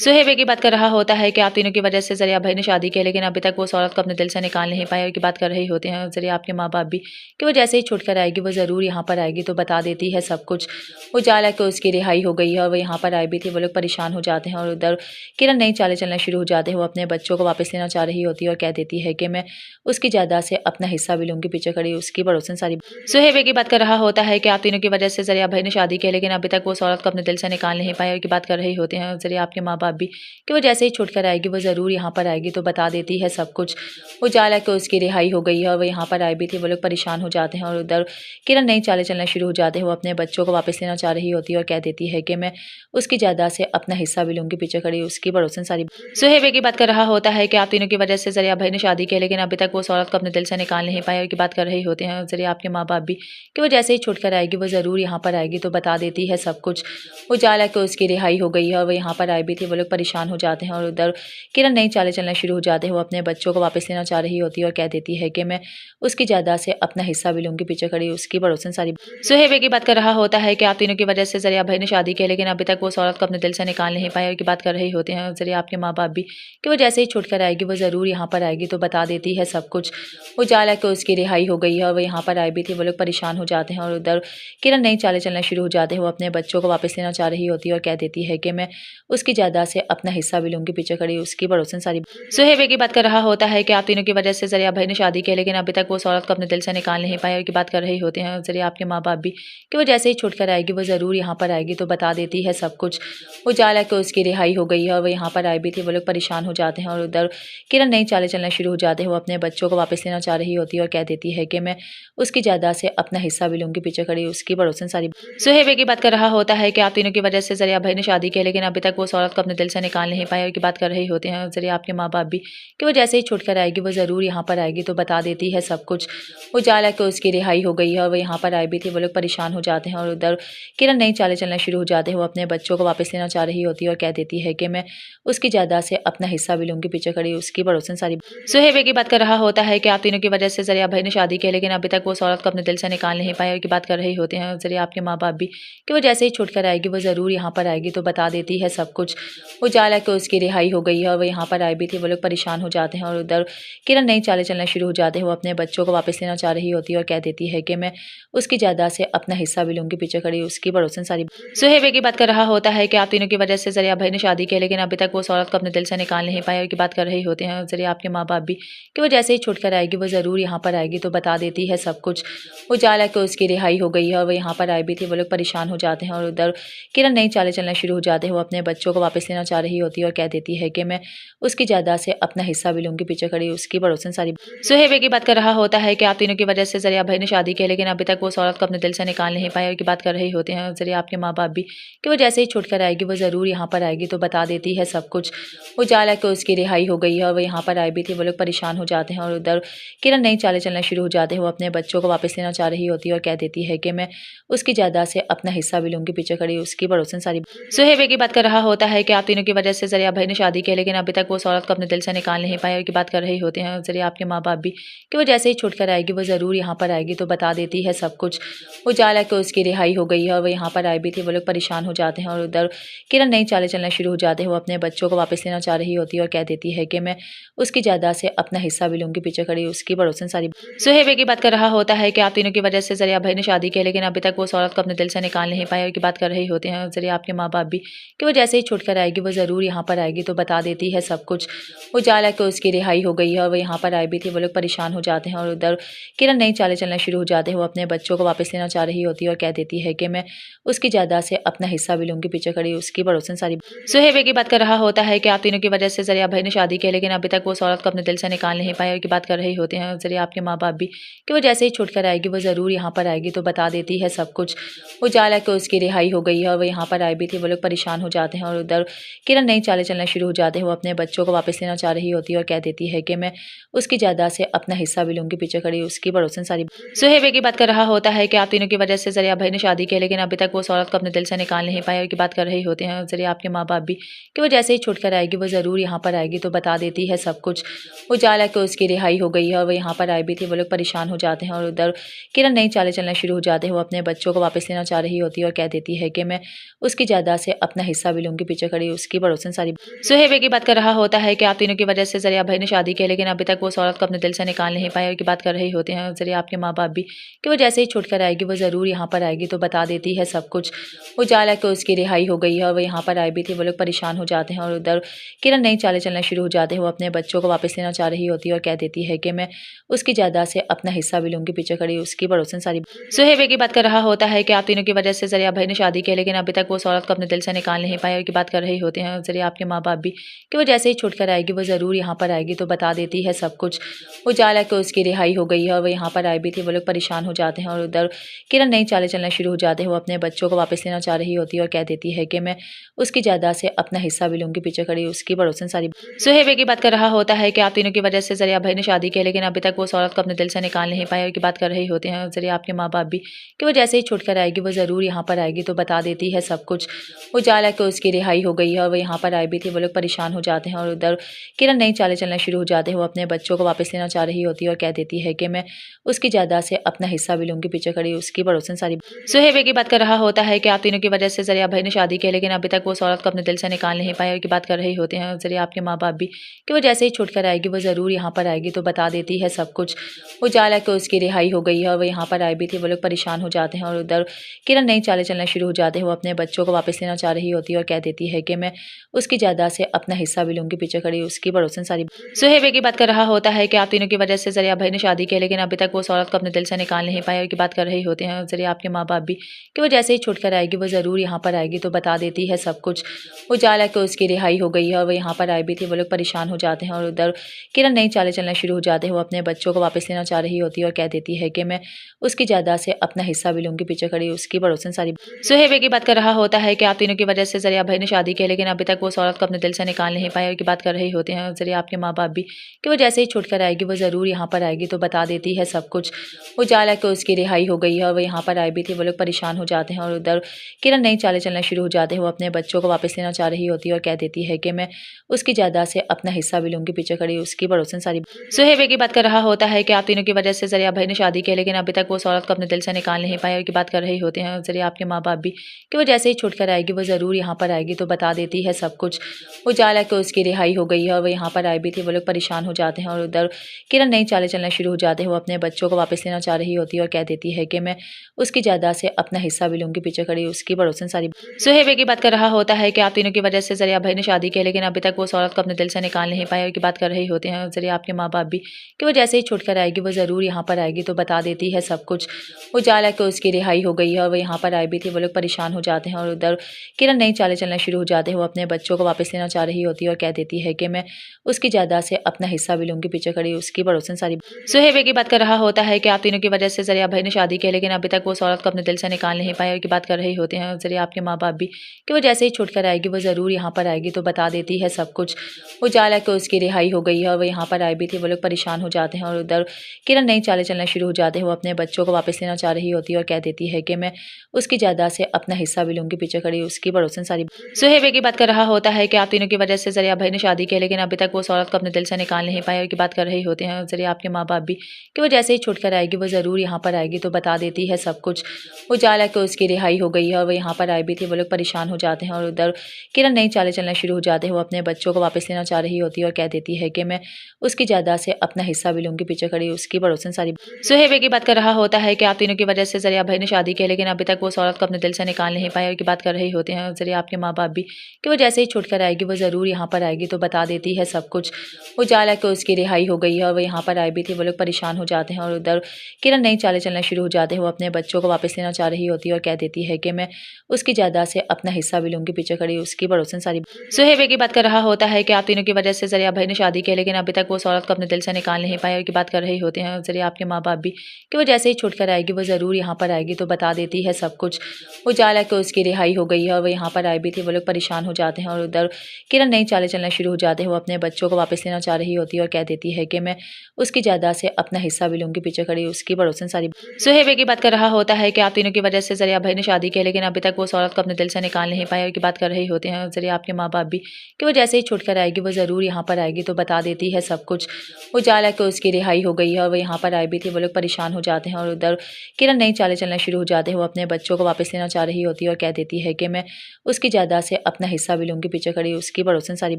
सुहेब की बात कर रहा होता है कि आप तीनों की वजह से जरिया भाई ने शादी की, लेकिन अभी तक वो उस औरत को अपने दिल से निकाल नहीं पाए की बात कर रही होते हैं। जरिया आपके माँ बाप भी कि वो जैसे ही छूट कर आएगी वो ज़रूर यहाँ पर आएगी तो बता देती है सब कुछ। उजाला को उसकी रिहाई हो गई है और वो यहाँ पर आई भी थी। वो लोग परेशान हो जाते हैं और उधर किरण नई चालें चलना शुरू हो जाते हैं। वो अपने बच्चों को वापस लेना चाह रही होती है और कह देती है कि मैं उसकी जायदाद से अपना हिस्सा भी लूँगी। पीछे खड़ी उसकी पड़ोसन सारी सुहेब की बात कर रहा होता है कि आप तीनों की वजह से जरिया भाई ने शादी की, लेकिन अभी तक वो उस औरत को अपने दिल से निकाल नहीं पाए की बात कर रही होते हैं। जरिया आपके माँ बाप भी कि वो जैसे ही छूट कर आएगी वो ज़रूर यहाँ पर आएगी तो बता देती है सब कुछ। उजाला को उसकी रिहाई हो गई है और वो यहाँ पर आई भी थी। वो लोग परेशान हो जाते हैं और उधर किरण नई चालें चलना शुरू हो जाते हैं। वो अपने बच्चों को वापस लेना चाह रही होती है और कह देती है कि मैं उसकी जायदाद से अपना हिस्सा भी लूँगी। पीछे खड़ी उसकी पड़ोसन सारी सुहेब की बात कर रहा होता है कि आप तीनों की वजह से जरिया भाई ने शादी की, लेकिन अभी तक वो उस औरत को अपने दिल से निकाल नहीं पाए की बात कर रही होते हैं। जरिया आपके माँ बाप भी कि वो जैसे ही छूट कर आएगी वो ज़रूर यहाँ पर आएगी तो बता देती है सब कुछ। उजाला को उसकी रिहाई हो गई है और वो यहाँ पर आई भी थी। वो लोग परेशान हो जाते हैं और उधर किरण नई चालें चलना शुरू हो जाते हैं। वो अपने बच्चों को वापस लेना चाह रही होती है और कह देती है कि मैं उसकी जायदाद से अपना हिस्सा भी लूँगी। पीछे खड़ी उसकी पड़ोसन सारी सुहेब की बात कर रहा होता है कि आप तीनों की वजह से जरिया भाई ने शादी की, लेकिन अभी तक वो उस औरत को अपने दिल से निकाल नहीं पाए की बात कर रही होते हैं। जरिया आपके माँ बाप भी कि वो जैसे ही छूट कर आएगी वो ज़रूर यहाँ पर आएगी तो बता देती है सब कुछ। उजाला को उसकी रिहाई हो गई है और वो यहाँ पर आई भी थी। वो लोग परेशान हो जाते हैं और उधर किरण नई चालें चलना शुरू हो जाते हैं। वो अपने बच्चों को वापस लेना चाह रही होती है और कह देती है कि मैं उसकी जायदाद से अपना हिस्सा भी लूँगी। पीछे खड़ी उसकी पड़ोसन सारी सुहेब की बात कर रहा होता है कि आप तीनों की वजह से जरिया भाई ने शादी की, लेकिन अभी तक वो उस औरत को अपने दिल से निकाल नहीं पाए की बात कर रही होते हैं। जरिया आपके माँ बाप भी कि वो जैसे ही छूट कर आएगी वो ज़रूर यहाँ पर आएगी तो बता देती है सब कुछ। उजाला को उसकी रिहाई हो गई है और वो यहाँ पर आई भी थी। वो लोग परेशान हो जाते हैं और उधर किरण नई चालें चलना शुरू हो जाते हैं। वो अपने बच्चों को वापस लेना चाह रही होती है और कह देती है कि मैं उसकी जायदाद से अपना हिस्सा भी लूँगी। पीछे खड़ी उसकी पड़ोसन सारी सुहेब की बात कर रहा होता है कि आप तीनों की वजह से जरिया भाई ने शादी की, लेकिन अभी तक वो उस औरत को अपने दिल से निकाल नहीं पाए की बात कर रही होते हैं। जरिया आपके माँ बाप भी कि वो जैसे ही छूट कर आएगी वो ज़रूर यहाँ पर आएगी तो बता देती है सब कुछ। उजाला को उसकी रिहाई हो गई है और वो यहाँ पर आई भी थी। वो लोग परेशान हो जाते हैं और उधर किरण नई चालें चलना शुरू हो जाते हैं। वो अपने बच्चों को वापस लेना चाह रही होती है और कह देती है कि मैं उसकी जायदाद से अपना हिस्सा भी लूँगी। पीछे खड़ी उसकी पड़ोसन सारी सुहेब की बात कर रहा होता है कि आप तीनों की वजह से जरिया भाई ने शादी की, लेकिन अभी तक वो उस औरत को अपने दिल से निकाल नहीं पाए की बात कर रही होते हैं। जरिया आपके माँ बाप भी कि वो जैसे ही छूट कर आएगी वो ज़रूर यहाँ पर आएगी तो बता देती है सब कुछ। उजाला को उसकी रिहाई हो गई है और वो यहाँ पर आई भी थी। वो लोग परेशान हो जाते हैं और उधर किरण नई चालें चलना शुरू हो जाते हैं। वो अपने बच्चों को वापस लेना चाह रही होती है और कह देती है कि मैं उसकी जायदाद से अपना हिस्सा भी लूँगी। पीछे खड़ी उसकी पड़ोसन सारी सुहेब की बात कर रहा होता है कि आप तीनों की वजह से जरिया भाई ने शादी की, लेकिन अभी तक वो उस औरत को अपने दिल से निकाल नहीं पाए की बात कर रही होते हैं। जरिया आपके माँ बाप भी कि वो जैसे ही छूट कर आएगी वो ज़रूर यहाँ पर आएगी तो बता देती है सब कुछ। उजाला को उसकी रिहाई हो गई है और वो यहाँ पर आई भी थी। वो लोग परेशान हो जाते हैं और उधर किरण नई चालें चलना शुरू हो जाते हैं। वो अपने बच्चों को वापस लेना चाह रही होती है और कह देती है कि मैं उसकी जायदाद से अपना हिस्सा भी लूँगी। पीछे खड़ी उसकी पड़ोसन सारी सुहेब की बात कर रहा होता है कि आप तीनों की वजह से जरिया भाई ने शादी की, लेकिन अभी तक वो उस औरत को अपने दिल से निकाल नहीं पाए की बात कर रही होते हैं। जरिया आपके माँ बाप भी कि वो जैसे ही छूट कर आएगी वो ज़रूर यहाँ पर आएगी तो बता देती है सब कुछ। उजाला को उसकी रिहाई हो गई है और वो यहाँ पर आई भी थी। वो लोग परेशान हो जाते हैं और उधर किरण नई चालें चलना शुरू हो जाते हैं। वो अपने बच्चों को वापस लेना चाह रही होती है और कह देती है कि मैं उसकी जायदाद से अपना हिस्सा भी लूँगी। पीछे खड़ी उसकी पड़ोसन सारी सुहेब की बात कर रहा होता है कि आप तीनों की वजह से जरिया भाई ने शादी की, लेकिन अभी तक वो उस औरत को अपने दिल से निकाल नहीं पाए की बात कर रही होते हैं। जरिया आपके माँ बाप भी कि वो जैसे ही छूट कर आएगी वो ज़रूर यहाँ पर आएगी तो बता देती है सब कुछ। उजाला को उसकी रिहाई हो गई है और वो यहाँ पर आई भी थी। वो लोग परेशान हो जाते हैं और उधर किरण नई चालें चलना शुरू हो जाते हैं। वो अपने बच्चों को वापस लेना चाह रही होती है और कह देती है कि मैं उसकी जायदाद से अपना हिस्सा भी लूँगी। पीछे खड़ी उसकी पड़ोसन सारी सुहेब की बात कर रहा होता है कि आप तीनों की वजह से जरिया भाई ने शादी की, लेकिन अभी तक वो उस औरत को अपने दिल से निकाल नहीं पाए की बात कर रही होती होते हैं और ज़रिए आपके माँ बाप भी कि वो जैसे ही छूट कर आएगी वो ज़रूर यहाँ पर आएगी तो बता देती है सब कुछ। वो जाला कि उसकी रिहाई हो गई है और वो यहाँ पर आई भी थी। वो लोग परेशान हो जाते हैं और उधर किरण नई चालें चलना शुरू हो जाते हैं। वो अपने बच्चों को वापस लेना चाह रही होती है और कह देती है कि मैं उसकी जायदाद से अपना हिस्सा भी लूँगी। पीछे खड़ी उसकी पड़ोसन सारी सुहेब की बात कर रहा होता है कि आप तीनों की वजह से ज़रिया भाई ने शादी की, लेकिन अभी तक वो उस औरत को अपने दिल से निकाल नहीं पाए और की बात कर रहे होते हैं। ज़रिया आपके माँ बाप भी कि वो जैसे ही छूट कर आएगी वो ज़रूर यहाँ पर आएगी तो बता देती है सब कुछ। वो जाला कि उसकी रिहाई हो गई है और वो यहाँ पर आई भी थी। वो लोग परेशान हो जाते हैं और उधर किरण नई चालें चलना शुरू हो जाते हैं। वो अपने बच्चों को वापस लेना चाह रही होती है और कह देती है कि मैं उसकी जायदाद से अपना हिस्सा भी लूँगी। पीछे खड़ी उसकी पड़ोसन सारी सुहेब की बात कर रहा होता है कि आप तीनों की वजह से ज़रिया भाई ने शादी की, लेकिन अभी तक वो उस औरत को अपने दिल से निकाल नहीं पाए और की बात कर रहे होते हैं। ज़रिया आपके माँ बाप भी कि वो जैसे ही छूट कर आएगी वो ज़रूर यहाँ पर आएगी तो बता देती है सब कुछ। वो जाला कि उसकी रिहाई हो गई है और वो यहाँ पर आई भी थी। वो लोग परेशान हो जाते हैं और उधर किरण नई चालें चलना शुरू हो जाते हैं। वो अपने बच्चों को वापस लेना चाह रही होती है और कह देती है कि मैं उसकी जायदाद से अपना हिस्सा भी लूँगी। पीछे खड़ी उसकी पड़ोसन सारी सुहेब की बात कर रहा होता है कि आप तीनों की वजह से ज़रिया भाई ने शादी की, लेकिन अभी तक वो उस औरत को अपने दिल से निकाल नहीं पाए और की बात कर रहे होते हैं। ज़रिया आपके माँ बाप भी कि वो जैसे ही छूट कर आएगी वो ज़रूर यहाँ पर आएगी तो बता देती है सब कुछ। वो जाला कि उसकी रिहाई हो गई है और वो यहाँ पर आई भी थी। वो लोग परेशान हो जाते हैं और उधर किरण नई चालें चलना शुरू हो जाते हैं। वो अपने बच्चों को वापस लेना चाह रही होती है और कह देती है कि मैं उसकी जायदाद से अपना हिस्सा भी लूँगी। पीछे खड़ी उसकी पड़ोसन सारी सुहेब की बात कर रहा होता है कि आप तीनों की वजह से ज़रिया भाई ने शादी की, लेकिन अभी तक वो उस औरत को अपने दिल से निकाल नहीं पाए और की बात कर रहे होते हैं। ज़रिया आपके माँ बाप भी कि वो जैसे ही छूट कर आएगी वो ज़रूर यहाँ पर आएगी तो बता देती है सब कुछ। वो जाला कि उसकी रिहाई हो गई है और वो यहाँ पर आई भी थी। वो लोग परेशान हो जाते हैं और उधर किरण नई चालें चलना शुरू हो जाते हैं। वो अपने बच्चों को वापस लेना चाह रही होती है और कह देती है कि मैं उसकी जायदाद से अपना हिस्सा भी लूँगी। पीछे खड़ी उसकी पड़ोसन सारी सुहेब की बात कर रहा होता है कि आप तीनों की वजह से ज़रिया भाई ने शादी की, लेकिन अभी तक वो उस औरत को अपने दिल से निकाल नहीं पाए और की बात कर रहे होते हैं। ज़रिया आपके माँ बाप भी कि वो जैसे ही छूट कर आएगी वो ज़रूर यहाँ पर आएगी तो बता देती है सब कुछ। वो जाला कि उसकी रिहाई हो गई है और वो यहाँ पर आई भी थी। वो लोग परेशान हो जाते हैं और उधर किरण नई चालें चलना शुरू हो जाते हैं। वो अपने बच्चों को वापस लेना चाह रही होती है और कह देती है कि मैं उसकी जायदाद से अपना हिस्सा भी लूँगी। पीछे खड़ी उसकी पड़ोसन सारी सुहेब की बात कर रहा होता है कि आप तीनों की वजह से ज़रिया भाई ने शादी की, लेकिन अभी तक वो उस औरत को अपने दिल से निकाल नहीं पाए और की बात कर रहे होते हैं। ज़रिया आपके माँ बाप भी कि वो जैसे ही छूट कर आएगी वो ज़रूर यहाँ पर आएगी तो बता देती है सब कुछ। वो जाला कि उसकी रिहाई हो गई है और वो यहाँ पर आई भी थी। वो लोग परेशान हो जाते हैं और उधर किरण नई चालें चलना शुरू हो जाते हैं। वो अपने बच्चों को वापस लेना चाह रही होती है और कह देती है कि मैं उसकी जायदाद से अपना हिस्सा भी लूँगी। पीछे खड़ी उसकी पड़ोसन सारी सुहेब की बात कर रहा होता है कि आप तीनों की वजह से ज़रिया भाई ने शादी की, लेकिन अभी तक वो उस औरत को अपने दिल से निकाल नहीं पाए और की बात कर रहे होते हैं। ज़रिया आपके माँ बाप भी कि वो जैसे ही छूट कर आएगी वो ज़रूर यहाँ पर आएगी तो बता देती है सब कुछ। वो जाला कि उसकी रिहाई हो गई है और वो यहाँ पर आई भी थी। वो लोग परेशान हो जाते हैं और उधर किरण नई चालें चलना शुरू हो जाते हैं। वो अपने बच्चों को वापस लेना चाह रही होती है और कह देती है कि मैं उसकी जायदाद से अपना हिस्सा भी लूँगी। पीछे खड़ी उसकी पड़ोसन सारी सुहेब की बात कर रहा होता है कि आप तीनों की वजह से ज़रिया भाई ने शादी की, लेकिन अभी तक वो उस औरत को अपने दिल से निकाल नहीं पाए और की बात कर रहे होते हैं। ज़रिया आपके माँ बाप भी कि वो जैसे ही छूट कर आएगी वो ज़रूर यहाँ पर आएगी तो बता देती है सब कुछ। वो जाला कि उसकी रिहाई हो गई है और वो यहाँ पर आई भी थी। वो लोग परेशान हो जाते हैं और उधर किरण नई चालें चलना शुरू हो जाते हैं। वो अपने बच्चों को वापस लेना चाह रही होती है और कह देती है कि मैं उसकी जायदाद से अपना हिस्सा भी लूँगी। पीछे खड़ी उसकी पड़ोसन सारी सुहेब की बात कर रहा होता है कि आप तीनों की वजह से ज़रिया भाई ने शादी की, लेकिन अभी तक वो उस औरत को अपने दिल से निकाल नहीं पाए और की बात कर रहे होते हैं। ज़रिया आपके माँ बाप भी कि वो जैसे ही छूट कर आएगी वो ज़रूर यहाँ पर आएगी तो बता देती है सब कुछ। वो जाला कि उसकी रिहाई हो गई है और वो यहाँ पर आई भी थी। वो लोग परेशान हो जाते हैं और उधर किरण नई चालें चलना शुरू हो जाते हैं। वो अपने बच्चों को वापस लेना चाह रही होती है और कह देती है कि मैं उसकी जायदाद से अपना हिस्सा भी लूँगी। पीछे खड़ी उसकी पड़ोसन सारी सुहेब की बात कर रहा होता है कि आप तीनों की वजह से ज़रिया भाई ने शादी की, लेकिन अभी तक वो उस औरत को अपने दिल से निकाल नहीं पाए और की बात कर रहे होते हैं। ज़रिया आपके माँ बाप भी कि वो जैसे ही छूट कर आएगी वो ज़रूर यहाँ पर आएगी तो बता देती है सब कुछ। वो जाला कि उसकी रिहाई हो गई है और वो यहाँ पर आई भी थी। वो लोग परेशान हो जाते हैं और उधर किरण नई चालें चलना शुरू हो जाते हैं। वो अपने बच्चों को वापस लेना चाह रही होती है और कह देती है कि मैं उसकी जायदाद से अपना हिस्सा भी लूँगी। पीछे खड़ी उसकी पड़ोसन सारी सुहेब की बात कर रहा होता है कि आप तीनों की वजह से ज़रिया भाई ने शादी की, लेकिन अभी तक वो उस औरत को अपने दिल से निकाल नहीं पाए और की बात कर रहे होते हैं। ज़रिया आपके माँ बाप भी कि वो जैसे ही छूट कर आएगी वो ज़रूर यहाँ पर आएगी तो बता देती है सब कुछ। वो जाला कि उसकी रिहाई हो गई है और वो यहाँ पर आई भी थी। वो लोग परेशान हो जाते हैं और उधर किरण नई चालें चलना शुरू हो जाते हैं। वो अपने बच्चों को वापस लेना चाह रही होती है और कह देती है कि मैं उसकी जायदाद से अपना हिस्सा भी लूँगी। पीछे खड़ी उसकी पड़ोसन सारी सुहेब की बात कर रहा होता है कि आप तीनों की वजह से ज़रिया भाई ने शादी की, लेकिन अभी तक वो उस औरत को अपने दिल से निकाल नहीं पाए और की बात कर रहे होते हैं। ज़रिया आपके माँ बाप भी कि वो जैसे ही छूट कर आएगी वो ज़रूर यहाँ पर आएगी तो बता देती है सब कुछ। वो जाला कि उसकी रिहाई हो गई है और वो यहाँ पर आई भी थी। वो लोग परेशान हो जाते हैं और उधर किरण नई चालें चलना शुरू हो जाते हैं। वो अपने बच्चों को वापस लेना चाह रही होती है और कह देती है कि मैं उसकी जायदाद से अपना हिस्सा भी लूँगी। पीछे खड़ी उसकी पड़ोसन सारी सुहेब की बात कर रहा होता है कि आप तीनों की वजह से ज़रिया भाई ने शादी की, लेकिन अभी तक वो उस औरत को अपने दिल से निकाल निकाल नहीं पाए और की बात कर रहे होते हैं जरिए आपके माँ बाप भी कि वो जैसे ही छूट कर आएगी वो ज़रूर यहाँ पर आएगी तो बता देती है सब कुछ। उजाला को उसकी रिहाई हो गई है और वो यहाँ पर आई भी थी। वो लोग परेशान हो जाते हैं और उधर किरण नई चालें चलना शुरू हो जाते हैं। वो अपने बच्चों को वापस लेना चाह रही होती है और कह देती है कि मैं उसकी जायदाद से अपना हिस्सा भी लूँगी। पीछे खड़ी उसकी पड़ोसन सारी सुहेब की बात कर रहा होता है कि आप तीनों की वजह से जरिया भाई ने शादी की, लेकिन अभी तक वो उस औरत को अपने दिल से निकाल नहीं पाए और की बात कर रहे होते हैं जरिए आपके माँ बाप भी कि वो जैसे ही छूट कर आएगी वो ज़रूर यहाँ पर आएगी तो बता देती है सब कुछ। उजाला को उसकी रिहाई हो गई है और वो यहाँ पर आई भी थी। वो लोग परेशान हो जाते हैं और उधर किरण नई चालें चलना शुरू हो जाते हैं। वो अपने बच्चों को वापस लेना चाह रही होती है और कह देती है कि मैं उसकी जायदाद से अपना हिस्सा भी लूँगी। पीछे खड़ी उसकी पड़ोसन सारी सुहेब की बात कर रहा होता है कि आप तीनों की वजह से जरिया भाई ने शादी की, लेकिन अभी तक वो उस औरत को अपने दिल से निकाल नहीं पाए और की बात कर रहे होते हैं जरिए आपके माँ बाप भी कि वो जैसे ही छूट कर आएगी वो ज़रूर यहाँ पर आएगी तो बता देती है सब कुछ। उजाला को उसकी रिहाई हो गई है और वो यहाँ पर आई भी थी। वो लोग परेशान हो जाते हैं और उधर किरण नई चालें चलना शुरू हो जाते हैं। वो अपने बच्चों को वापस लेना चाह रही होती है और कह देती है कि मैं उसकी जायदाद से अपना हिस्सा भी लूँगी। पीछे खड़ी उसकी पड़ोसन सारी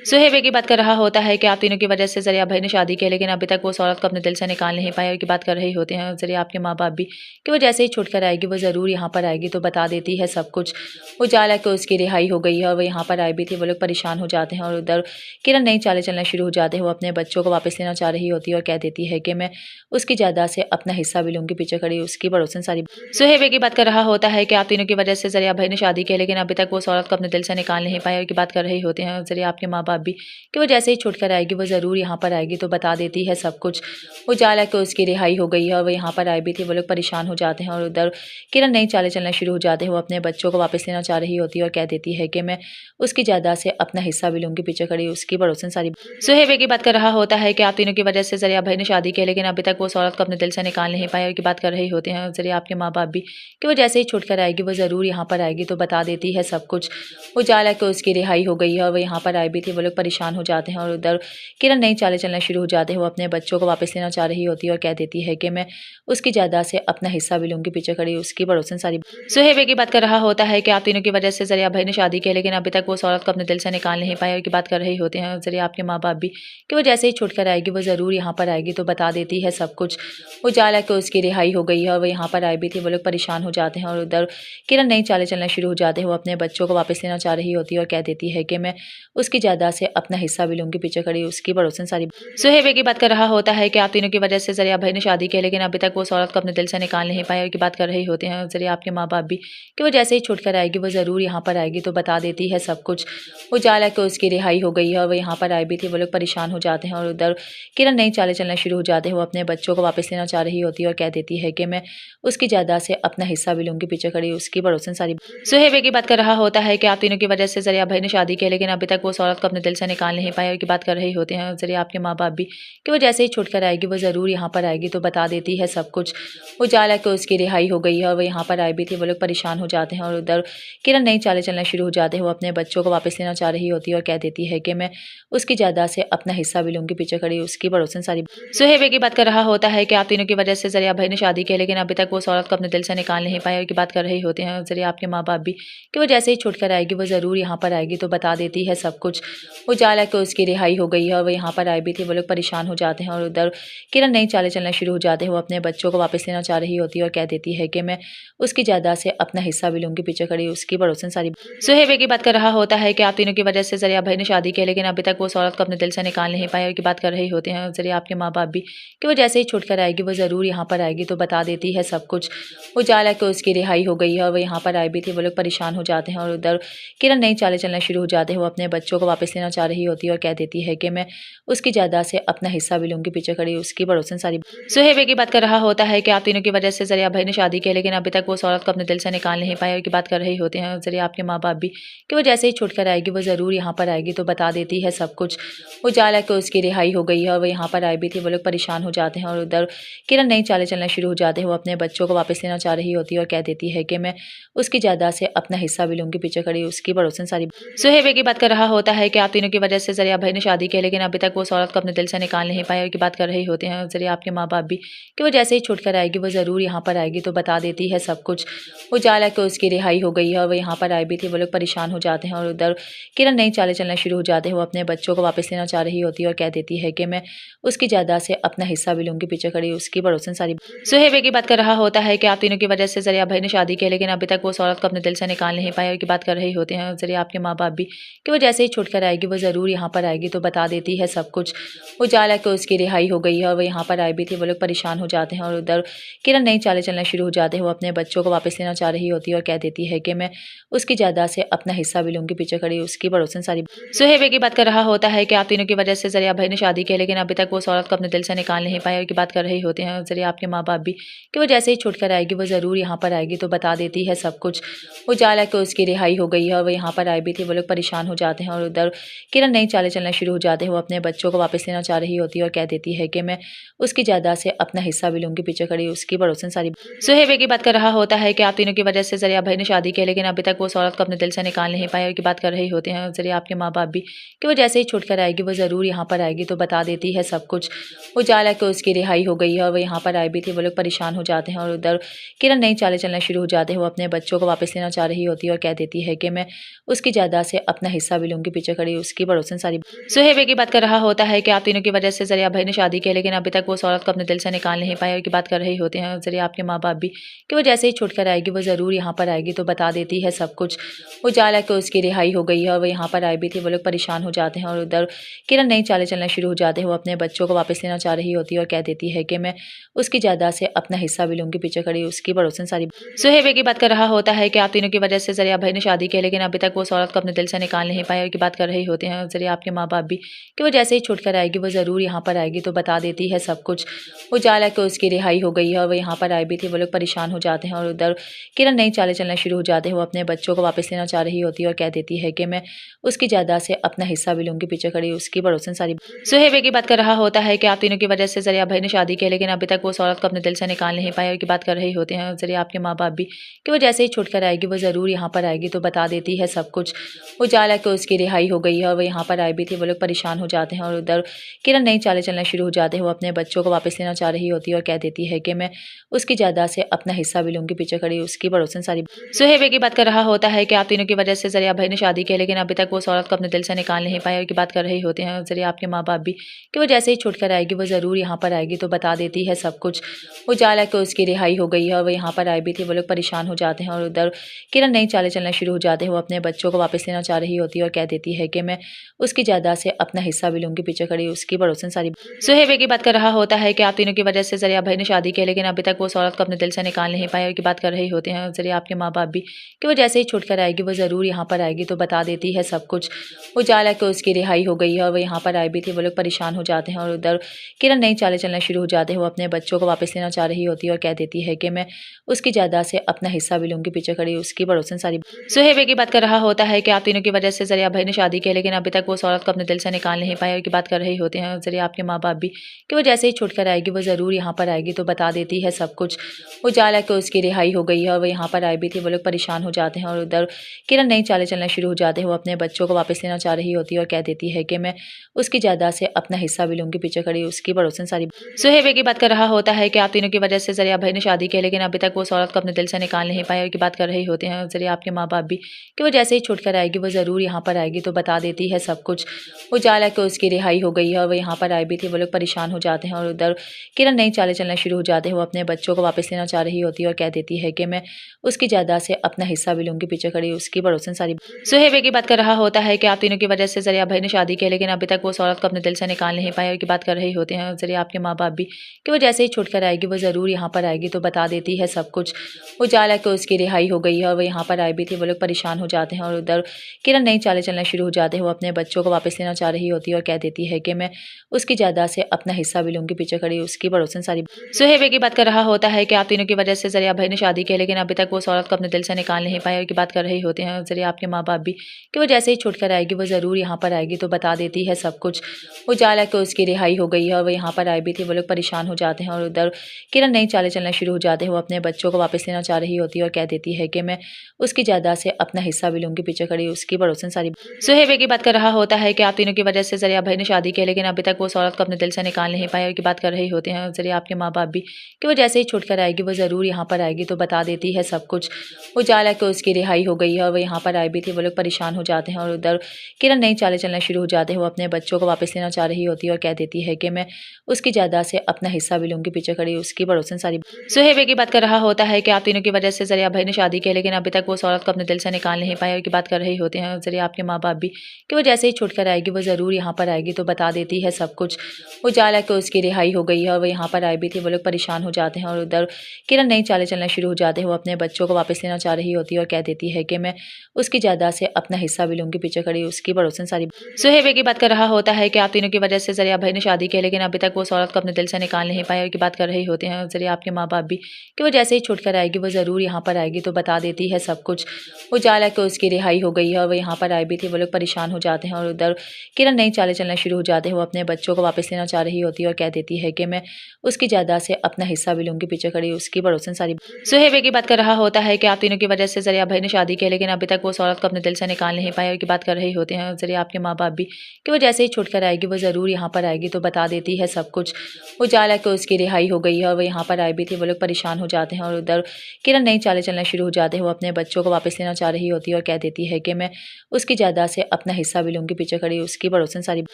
सुहेब की बात कर रहा होता है कि आप तीनों की वजह से जरिया भाई ने शादी की, लेकिन अभी तक वो उस औरत को अपने दिल से निकाल नहीं पाए और की बात कर रहे होते हैं जरिए आपके माँ बाप भी कि वो जैसे ही छूट कर आएगी वो ज़रूर यहाँ पर आएगी तो बता देती है सब कुछ। उजाला को उसकी रिहाई हो गई है और वो यहाँ पर आई भी थी। वो लोग परेशान हो जाते हैं और उधर किरण नई चालें चलना शुरू हो जाते हैं। वो अपने बच्चों को वापस लेना चाह रही होती है और कह देती है कि मैं उसकी जायदाद से अपना हिस्सा भी लूँगी। पीछे खड़ी उसकी पड़ोसन सारी सुहेब की बात कर रहा होता है कि आप तीनों की वजह से जरिया भाई ने शादी की, लेकिन अभी तक वो उस औरत को अपने दिल से निकाल नहीं पाए और की बात कर रहे होते हैं जरिए आपके माँ बाप भी कि वो जैसे ही छूट कर आएगी वो ज़रूर यहाँ पर आएगी तो बता देती है सब कुछ। उजाला को उसकी रिहाई हो गई है और वो यहाँ पर आई भी थी। वो लोग परेशान हो जाते हैं और उधर किरण नई चालें चलना शुरू हो जाते हैं। वो अपने बच्चों को वापस लेना चाह रही होती है और कह देती है कि मैं उसकी जायदाद से अपना हिस्सा भी लूँगी। पीछे खड़ी उसकी पड़ोसन सारी सुहेब की बात कर रहा होता है कि आप तीनों की वजह से जरिया भाई ने शादी की, लेकिन अभी तक वो उस औरत को अपने दिल से निकाल नहीं पाए और की बात कर रहे होते हैं जरिए आपके माँ बाप भी कि वो जैसे ही छूट कर आएगी वो ज़रूर यहाँ पर आएगी तो बता देती है सब कुछ। उजाला को उसकी रिहाई हो गई है और वो यहाँ पर आई भी थी। वो लोग परेशान हो जाते हैं और उधर किरण नई चालें चलना शुरू हो जाते हैं। वो अपने बच्चों को वापस लेना चाह रही होती है और कह देती है कि मैं उसकी जायदाद से अपना हिस्सा भी लूँगी। पीछे खड़ी उसकी पड़ोसन सारी सुहेब की बात कर रहा होता है कि आप तीनों की वजह से जरिया भाई ने शादी की, लेकिन अभी तक वो उस औरत को अपने दिल से निकाल नहीं पाए और की बात कर रहे होते हैं जरिए आपके माँ बाप भी कि वो जैसे ही छूट कर आएगी वो ज़रूर यहाँ पर आएगी तो बता देती है सब कुछ। उजाला को उसकी रिहाई हो गई है और वो यहाँ पर आई भी थी। वो लोग परेशान हो जाते हैं और उधर किरण नई चालें चलना शुरू हो जाते हैं। वो अपने बच्चों को वापस लेना चाह रही होती है और कह देती है कि मैं उसकी जायदाद से अपना हिस्सा भी लूँगी। पीछे खड़ी उसकी पड़ोसन सारी सुहेब की बात कर रहा होता है कि आप तीनों की वजह से जरिया भाई ने शादी की, लेकिन अभी तक वो उस औरत को अपने दिल से निकाल नहीं पाए और की बात कर रहे होते हैं जरिए आपके माँ बाप भी कि वो जैसे ही छूट कर आएगी वो ज़रूर यहाँ पर आएगी तो बता देती है सब कुछ। उजाला को उसकी रिहाई हो गई है और वो यहाँ पर आई भी थी। वो लोग परेशान हो जाते हैं और उधर किरण नई चालें चलना शुरू हो जाते हैं। वो अपने बच्चों को वापस लेना चाह रही होती है और कह देती है कि मैं उसकी जायदाद से अपना हिस्सा भी लूँगी। पीछे खड़ी उसकी पड़ोसन सारी सुहेब की बात कर रहा होता है कि आप तीनों की वजह से जरिया भाई ने शादी की, लेकिन अभी तक वो उस औरत को अपने दिल से निकाल नहीं पाए और की बात कर रहे होते हैं जरिए आपके माँ बाप भी कि वो जैसे ही छूट कर आएगी वो ज़रूर यहाँ पर आएगी तो बता देती है सब कुछ। उजाला को उसकी रिहाई हो गई है और वो यहाँ पर आई भी थी। वो लोग परेशान हो जाते हैं और उधर किरण नई चालें चलना शुरू हो जाते हैं। वो अपने बच्चों को वापस लेना चाह रही होती है और कह देती है कि मैं उसकी जायदाद से अपना हिस्सा भी लूँगी। पीछे खड़ी उसकी पड़ोसन सारी सुहेब की बात कर रहा होता है कि आप तीनों की वजह से जरिया भाई ने शादी की, लेकिन अभी तक वो उस औरत को अपने दिल से निकाल नहीं पाए और की बात कर रहे होते हैं जरिए आपके माँ बाप भी कि वो जैसे ही छूट कर आएगी वो ज़रूर यहाँ पर आएगी तो बता देती है सब कुछ। उजाला को उसकी रिहाई हो गई है और वो यहाँ पर आई भी थी। वो लोग परेशान हो जाते हैं और उधर किरण नई चालें चलना शुरू हो जाते हैं। वो अपने बच्चों को वापस लेना चाह रही होती है और कह देती है कि मैं उसकी जायदाद से अपना हिस्सा भी लूँगी। पीछे खड़ी उसकी पड़ोसन सारी सुहेब की बात कर रहा होता है कि आप तीनों की वजह से जरिया भाई ने शादी की, लेकिन अभी तक वो उस औरत को अपने दिल से निकाल नहीं पाए और की बात कर रहे होते हैं जरिए आपके माँ बाप भी कि वो जैसे ही छूट कर आएगी वो ज़रूर यहाँ पर आएगी तो बता देती है सब कुछ। उजाला को उसकी रिहाई हो गई है और वो यहाँ पर आई भी थी। वो लोग परेशान हो जाते हैं और उधर किरण नई चालें चलना शुरू हो जाते हैं। वो अपने बच्चों को वापस लेना चाह रही होती है और कह देती है कि मैं उसकी जायदाद से अपना हिस्सा भी लूँगी। पीछे खड़ी उसकी पड़ोसन सारी सुहेब की बात कर रहा होता है कि आप तीनों की वजह से जरिया भाई ने शादी की, लेकिन अभी तक वो उस औरत को अपने दिल से निकाल नहीं पाए और की बात कर रहे होते हैं जरिए आपके माँ बाप भी कि वो जैसे ही छूट कर आएगी वो ज़रूर यहाँ पर आएगी तो बता देती है सब कुछ। उजाला को उसकी रिहाई हो गई है और वो यहाँ पर आई भी थी। वो लोग परेशान हो जाते हैं और उधर किरण नई चालें चलना शुरू हो जाते हैं। वो अपने बच्चों को वापस लेना चाह रही होती है और कह देती है कि मैं उसकी जायदाद से अपना हिस्सा भी लूँगी। पीछे खड़ी उसकी पड़ोसन सारी सुहेब की बात कर रहा होता है कि आप तीनों की वजह से जरिया भाई ने शादी की, लेकिन अभी तक वो उस औरत को अपने दिल से निकाल नहीं पाए और की बात कर रहे होते हैं जरिए आपके माँ बाप भी कि वो जैसे ही छूट कर आएगी वो ज़रूर यहाँ पर आएगी तो बता देती है सब कुछ। उजाला को उसकी रिहाई हो गई है और वो यहाँ पर आई भी थी। वो लोग परेशान हो जाते हैं और उधर किरण नई चालें चलना शुरू हो जाते हैं। वो अपने बच्चों को वापस लेना चाह रही होती है और कह देती है कि मैं उसकी जायदाद से अपना हिस्सा भी लूँगी। पीछे खड़ी उसकी पड़ोसन सारी सुहेब की बात कर रहा होता है कि आप तीनों की वजह से जरिया भाई ने शादी की, लेकिन अभी तक तक वो उस औरत को अपने दिल से निकाल नहीं पाए और की बात कर रहे होते हैं जरिए आपके माँ बाप भी कि वो जैसे ही छूट कर आएगी वो ज़रूर यहाँ पर आएगी तो बता देती है सब कुछ। वो जाला कि उसकी रिहाई हो गई है और वो यहाँ पर आई भी थी। वो लोग परेशान हो जाते हैं और उधर किरण नई चालें चलना शुरू हो जाते हैं। वो अपने बच्चों को वापस लेना चाह रही होती है और कह देती है कि मैं उसकी जायदाद से अपना हिस्सा भी लूँगी। पीछे खड़ी उसकी पड़ोसन सारी सुहेब की बात कर रहा होता है कि आप तीनों की वजह से जरिया भाई ने शादी की, लेकिन अभी तक वो उस औरत को अपने दिल से निकाल नहीं पाए और की बात कर रही होते हैं जरिया आपके माँ बाप भी कि वो जैसे ही छूट कर आएगी वो ज़रूर यहाँ पर आएगी तो बता देती है सब कुछ। वो जाला कि उसकी रिहाई हो गई है और वो यहाँ पर आई भी थी। वो लोग परेशान हो जाते हैं और उधर किरण नई चालें चलना शुरू हो जाते हैं। वो अपने बच्चों को वापस लेना चाह रही होती है और कह देती है कि मैं उसकी जायदाद से अपना हिस्सा भी लूँगी। पीछे खड़ी उसकी पड़ोसन सारी सुहेब की बात कर रहा होता है कि आप तीनों की वजह से जरिया भाई ने शादी की, लेकिन अभी तक वो उस औरत को अपने दिल से निकाल नहीं पाए और की बात कर रही होते हैं जरिया आपके माँ बाप भी कि वो जैसे ही छूट कर आएगी वो ज़रूर यहाँ पर आएगी तो बता देती है सब कुछ। वो जाला कि उसकी रिहाई हो गई है और वो यहाँ पर आई भी थी। वो लोग परेशान हो जाते हैं और उधर किरण नई चालें चलना शुरू हो जाते हैं। वो अपने बच्चों को वापस लेना चाह रही होती है और कह देती है कि मैं उसकी जायदाद से अपना हिस्सा भी लूँगी। पीछे खड़ी उसकी पड़ोसन सारी सुहेब की बात कर रहा होता है कि आप तीनों की वजह से जरिया भाई ने शादी की, लेकिन अभी तक वो उस औरत को अपने दिल से निकाल नहीं पाए और की बात कर रही होते हैं जरिया आपके माँ बाप भी कि वो जैसे ही छूट कर आएगी वो ज़रूर यहाँ पर आएगी तो बता देती है सब कुछ। वो जाला कि उसकी रिहाई हो गई है और वो यहाँ पर आई भी थी। वो लोग परेशान हो जाते हैं और उधर किरण नई चालें चलना शुरू हो जाते हैं। वो अपने बच्चों को वापस लेना चाह रही होती है और कह देती है कि मैं उसकी जायदाद से अपना हिस्सा भी लूँगी। पीछे खड़ी उसकी पड़ोसन सारी सुहेब की बात कर रहा होता है कि आप तीनों की वजह से जरिया भाई ने शादी की, लेकिन अभी तक वो उस औरत को अपने दिल से निकाल नहीं पाए और की बात कर रही होते हैं जरिया आपके माँ बाप भी कि वो जैसे ही छूट कर आएगी वो ज़रूर यहाँ पर आएगी तो बता देती है सब कुछ। वो जाला कि उसकी रिहाई हो गई है और वो यहाँ पर आई भी थी। वो लोग परेशान हो जाते हैं और उधर किरण नई चालें चलना शुरू हो जाते हैं। वो अपने बच्चों को वापस लेना चाह रही होती है और कह देती है कि मैं उसकी जायदाद से अपना हिस्सा भी लूँगी। पीछे खड़ी उसकी पड़ोसन सारी सुहेब की बात कर रहा होता है कि आप तीनों की वजह से जरिया भाई ने शादी की, लेकिन अभी तक वो उस औरत को अपने दिल से निकाल नहीं पाए और की बात कर रही होते हैं जरिया आपके माँ बाप भी कि वो जैसे ही छूट कर आएगी वो ज़रूर यहाँ पर आएगी तो बता देती है सब कुछ। वो जाला कि उसकी रिहाई हो गई है और वो यहाँ पर आई भी थी। वो लोग परेशान हो जाते हैं और उधर किरण नई चालें चलना शुरू हो जाते हैं। वो अपने बच्चों को वापस लेना चाह रही होती है और कह देती है कि मैं उसकी जायदाद से अपना हिस्सा भी लूँगी। पीछे खड़ी उसकी पड़ोसन सारी सुहेब की बात कर रहा होता है कि आप तीनों की वजह से जरिया भाई ने शादी की, लेकिन अभी तक वो उस औरत को अपने दिल से निकाल नहीं पाए और की बात कर रही होते हैं जरिया आपके माँ बाप भी कि वो जैसे ही छूट कर आएगी वो ज़रूर यहाँ पर आएगी तो बता देती है सब कुछ। वो जाला कि उसकी रिहाई हो गई है और वो यहाँ पर आई भी थी। वो लोग परेशान हो जाते हैं और उधर किरण नई चालें चलना शुरू हो जाते हैं। वो अपने बच्चों को वापस लेना चाह रही होती है और कह देती है कि मैं उसकी जायदाद से अपना हिस्सा भी लूँगी। पीछे खड़ी उसकी पड़ोसन सारी सुहेब की बात कर रहा होता है कि आप तीनों की वजह से जरिया भाई ने शादी की, लेकिन अभी तक वो उस औरत को अपने दिल से निकाल नहीं पाए और की बात कर रही होते हैं जरिया आपके माँ बाप भी कि वो जैसे ही छूट कर आएगी वो ज़रूर यहाँ पर आएगी तो बता देती है सब कुछ। वो जाला कि उसकी रिहाई हो गई है और वो यहाँ पर आई भी थी। वो लोग परेशान हो जाते हैं और उधर किरण नई चालें चलना शुरू हो जाते हैं। वो अपने बच्चों को वापस लेना चाह रही होती है और कह देती है कि मैं उसकी जायदाद से अपना हिस्सा भी लूँगी। पीछे खड़ी उसकी पड़ोसन सारी सुहेब की बात कर रहा होता है कि आप तीनों की वजह से जरिया भाई ने शादी की, लेकिन अभी तक वो उस औरत को अपने दिल से निकाल नहीं पाए और की बात कर रही होते हैं जरिया आपके माँ बाप भी कि वो जैसे ही छूट कर आएगी वो ज़रूर यहाँ पर आएगी तो बता देती है सब कुछ। वो जाला कि उसकी रिहाई हो गई है और वो यहाँ पर आई भी थी। वो लोग परेशान हो जाते हैं और उधर किरण नई चालें चलना शुरू हो जाते हैं। वो अपने बच्चों को वापस लेना चाह रही होती है और कह देती है कि मैं उसकी जायदाद से अपना हिस्सा भी लूँगी। पीछे खड़ी उसकी पड़ोसन सारी सुहेब की बात कर रहा होता है कि आप तीनों की वजह से जरिया भाई ने शादी की, लेकिन अभी तक वो उस औरत को अपने दिल से निकाल नहीं पाए और की बात कर रही होते हैं जरिया आपके माँ बाप भी कि वो जैसे ही छूट कर आएगी वो ज़रूर यहाँ पर आएगी तो बता देती है सब कुछ। वो जाला कि उसकी रिहाई हो गई है और वो यहाँ पर आई भी थी। वो लोग परेशान हो जाते हैं और उधर किरण नई चालें चलना शुरू हो जाते हैं। वो अपने बच्चों को वापस लेना चाह रही होती है और कह देती है कि मैं उसकी जायदाद से अपना हिस्सा भी लूँगी। पीछे खड़ी उसकी पड़ोसन सारी सुहेब की बात कर रहा होता है कि आप तीनों की वजह से जरिया भाई ने शादी की, लेकिन अभी तक वो उस औरत को अपने दिल से निकाल नहीं पाए और की बात कर रही होते हैं जरिया आपके माँ बाप भी कि वो जैसे ही छूट कर आएगी वो ज़रूर यहाँ पर आएगी तो बता देती है सब कुछ। वो जाला कि उसकी रिहाई हो गई है और वो यहाँ पर आई भी थी। वो लोग परेशान हो जाते हैं और उधर किरण नई चालें चलना शुरू हो जाते हैं। वो अपने बच्चों को वापस लेना चाह रही होती है और कह देती है कि मैं उसकी जायदाद से अपना हिस्सा भी लूँगी। पीछे खड़ी उसकी पड़ोसन सारी सुहेब की बात कर रहा होता है कि आप तीनों की वजह से जरिया भाई ने शादी की, लेकिन अभी तक वो उस औरत को अपने दिल से निकाल नहीं पाए और की बात कर रही होते हैं जरिया आपके माँ बाप भी कि वो जैसे ही छूट कर आएगी वो ज़रूर यहाँ पर आएगी तो बता देती है सब कुछ। वो जाला कि उसकी रिहाई हो गई है और वो यहाँ पर आई भी थी। वो लोग परेशान हो जाते हैं और उधर किरण नई चालें चलना शुरू हो जाते हैं। वो अपने बच्चों को वापस लेना चाह रही होती है और कह देती है कि मैं उसकी जायदाद से अपना हिस्सा भी लूँगी। पीछे खड़ी उसकी पड़ोसन सारी सुहेब की बात कर रहा होता है कि आप तीनों की वजह से जरिया भाई ने शादी की, लेकिन अभी तक वो उस औरत को अपने दिल से निकाल नहीं पाए और की बात कर रही होते हैं जरिया आपके माँ बाप भी कि वो जैसे ही छूट कर आएगी वो ज़रूर यहाँ पर आएगी तो बता देती है सब कुछ। वो जाला कि उसकी रिहाई हो गई है और वो यहाँ पर आई भी थी। वो लोग परेशान हो जाते हैं और उधर किरण नई चालें चलना शुरू हो जाते हैं। वो अपने बच्चों को वापस लेना चाह रही होती है और कह देती है कि मैं उसकी जायदाद से अपना हिस्सा भी लूँगी। पीछे खड़ी उसकी पड़ोसन सारी सुहेब की बात कर रहा होता है कि आप तीनों की वजह से जरिया जरिया भाई ने शादी की, लेकिन अभी तक वो उस औरत को अपने दिल से निकाल नहीं पाए और की बात कर रहे होते हैं जरिए आपके माँ बाप भी कि वो जैसे ही छूट कर आएगी वो ज़रूर यहाँ पर आएगी तो बता देती है सब कुछ। उजाला कि उसकी रिहाई हो गई है और वो यहाँ पर आई भी थी। वो लोग परेशान हो जाते हैं और उधर किरण नई चालें चलना शुरू हो जाते हैं। वो अपने बच्चों को वापस लेना चाह रही होती है और कह देती है कि मैं उसकी जायदाद से अपना हिस्सा भी लूँगी। पीछे खड़ी उसकी पड़ोसन सारी सुहेब की बात कर रहा होता है कि आप तीनों की वजह से जरिया भाई ने शादी की, लेकिन अभी तक वो उस औरत को अपने दिल से निकाल नहीं पाए और की बात कर रहे होते हैं जरिए आपके माँ बाप भी कि वो जैसे ही छूट कर आएगी वो ज़रूर यहाँ पर आएगी तो बता देती है सब कुछ। उजाला कि उसकी रिहाई हो गई है और वो यहाँ पर आई भी थी। वो लोग परेशान हो जाते हैं और उधर किरण नई चालें चलना शुरू हो जाते हैं। वो अपने बच्चों को वापस लेना चाह रही होती है और कह देती है कि मैं उसकी जायदाद से अपना हिस्सा भी लूँगी। पीछे खड़ी उसकी पड़ोसन सारी सुहेब की बात कर रहा होता है कि आप तीनों की वजह से जरिया भाई ने शादी की, लेकिन अभी तक वो उस औरत को अपने दिल से निकाल नहीं पाए और की बात कर रहे होते हैं जरिए आपके माँ बाप भी कि वो जैसे ही छूट कर आएगी वो ज़रूर यहाँ पर आएगी तो बता देती है सब कुछ। उजाला कि उसकी रिहाई हो गई है और वो यहाँ पर आई भी थी। वो लोग परेशान हो जाते हैं और उधर किरण नई चालें चलना शुरू हो जाते हैं। वो अपने बच्चों को वापस लेना चाह रही होती है और कह देती है कि मैं उसकी जायदाद से अपना हिस्सा भी लूँगी। पीछे खड़ी उसकी पड़ोसन सारी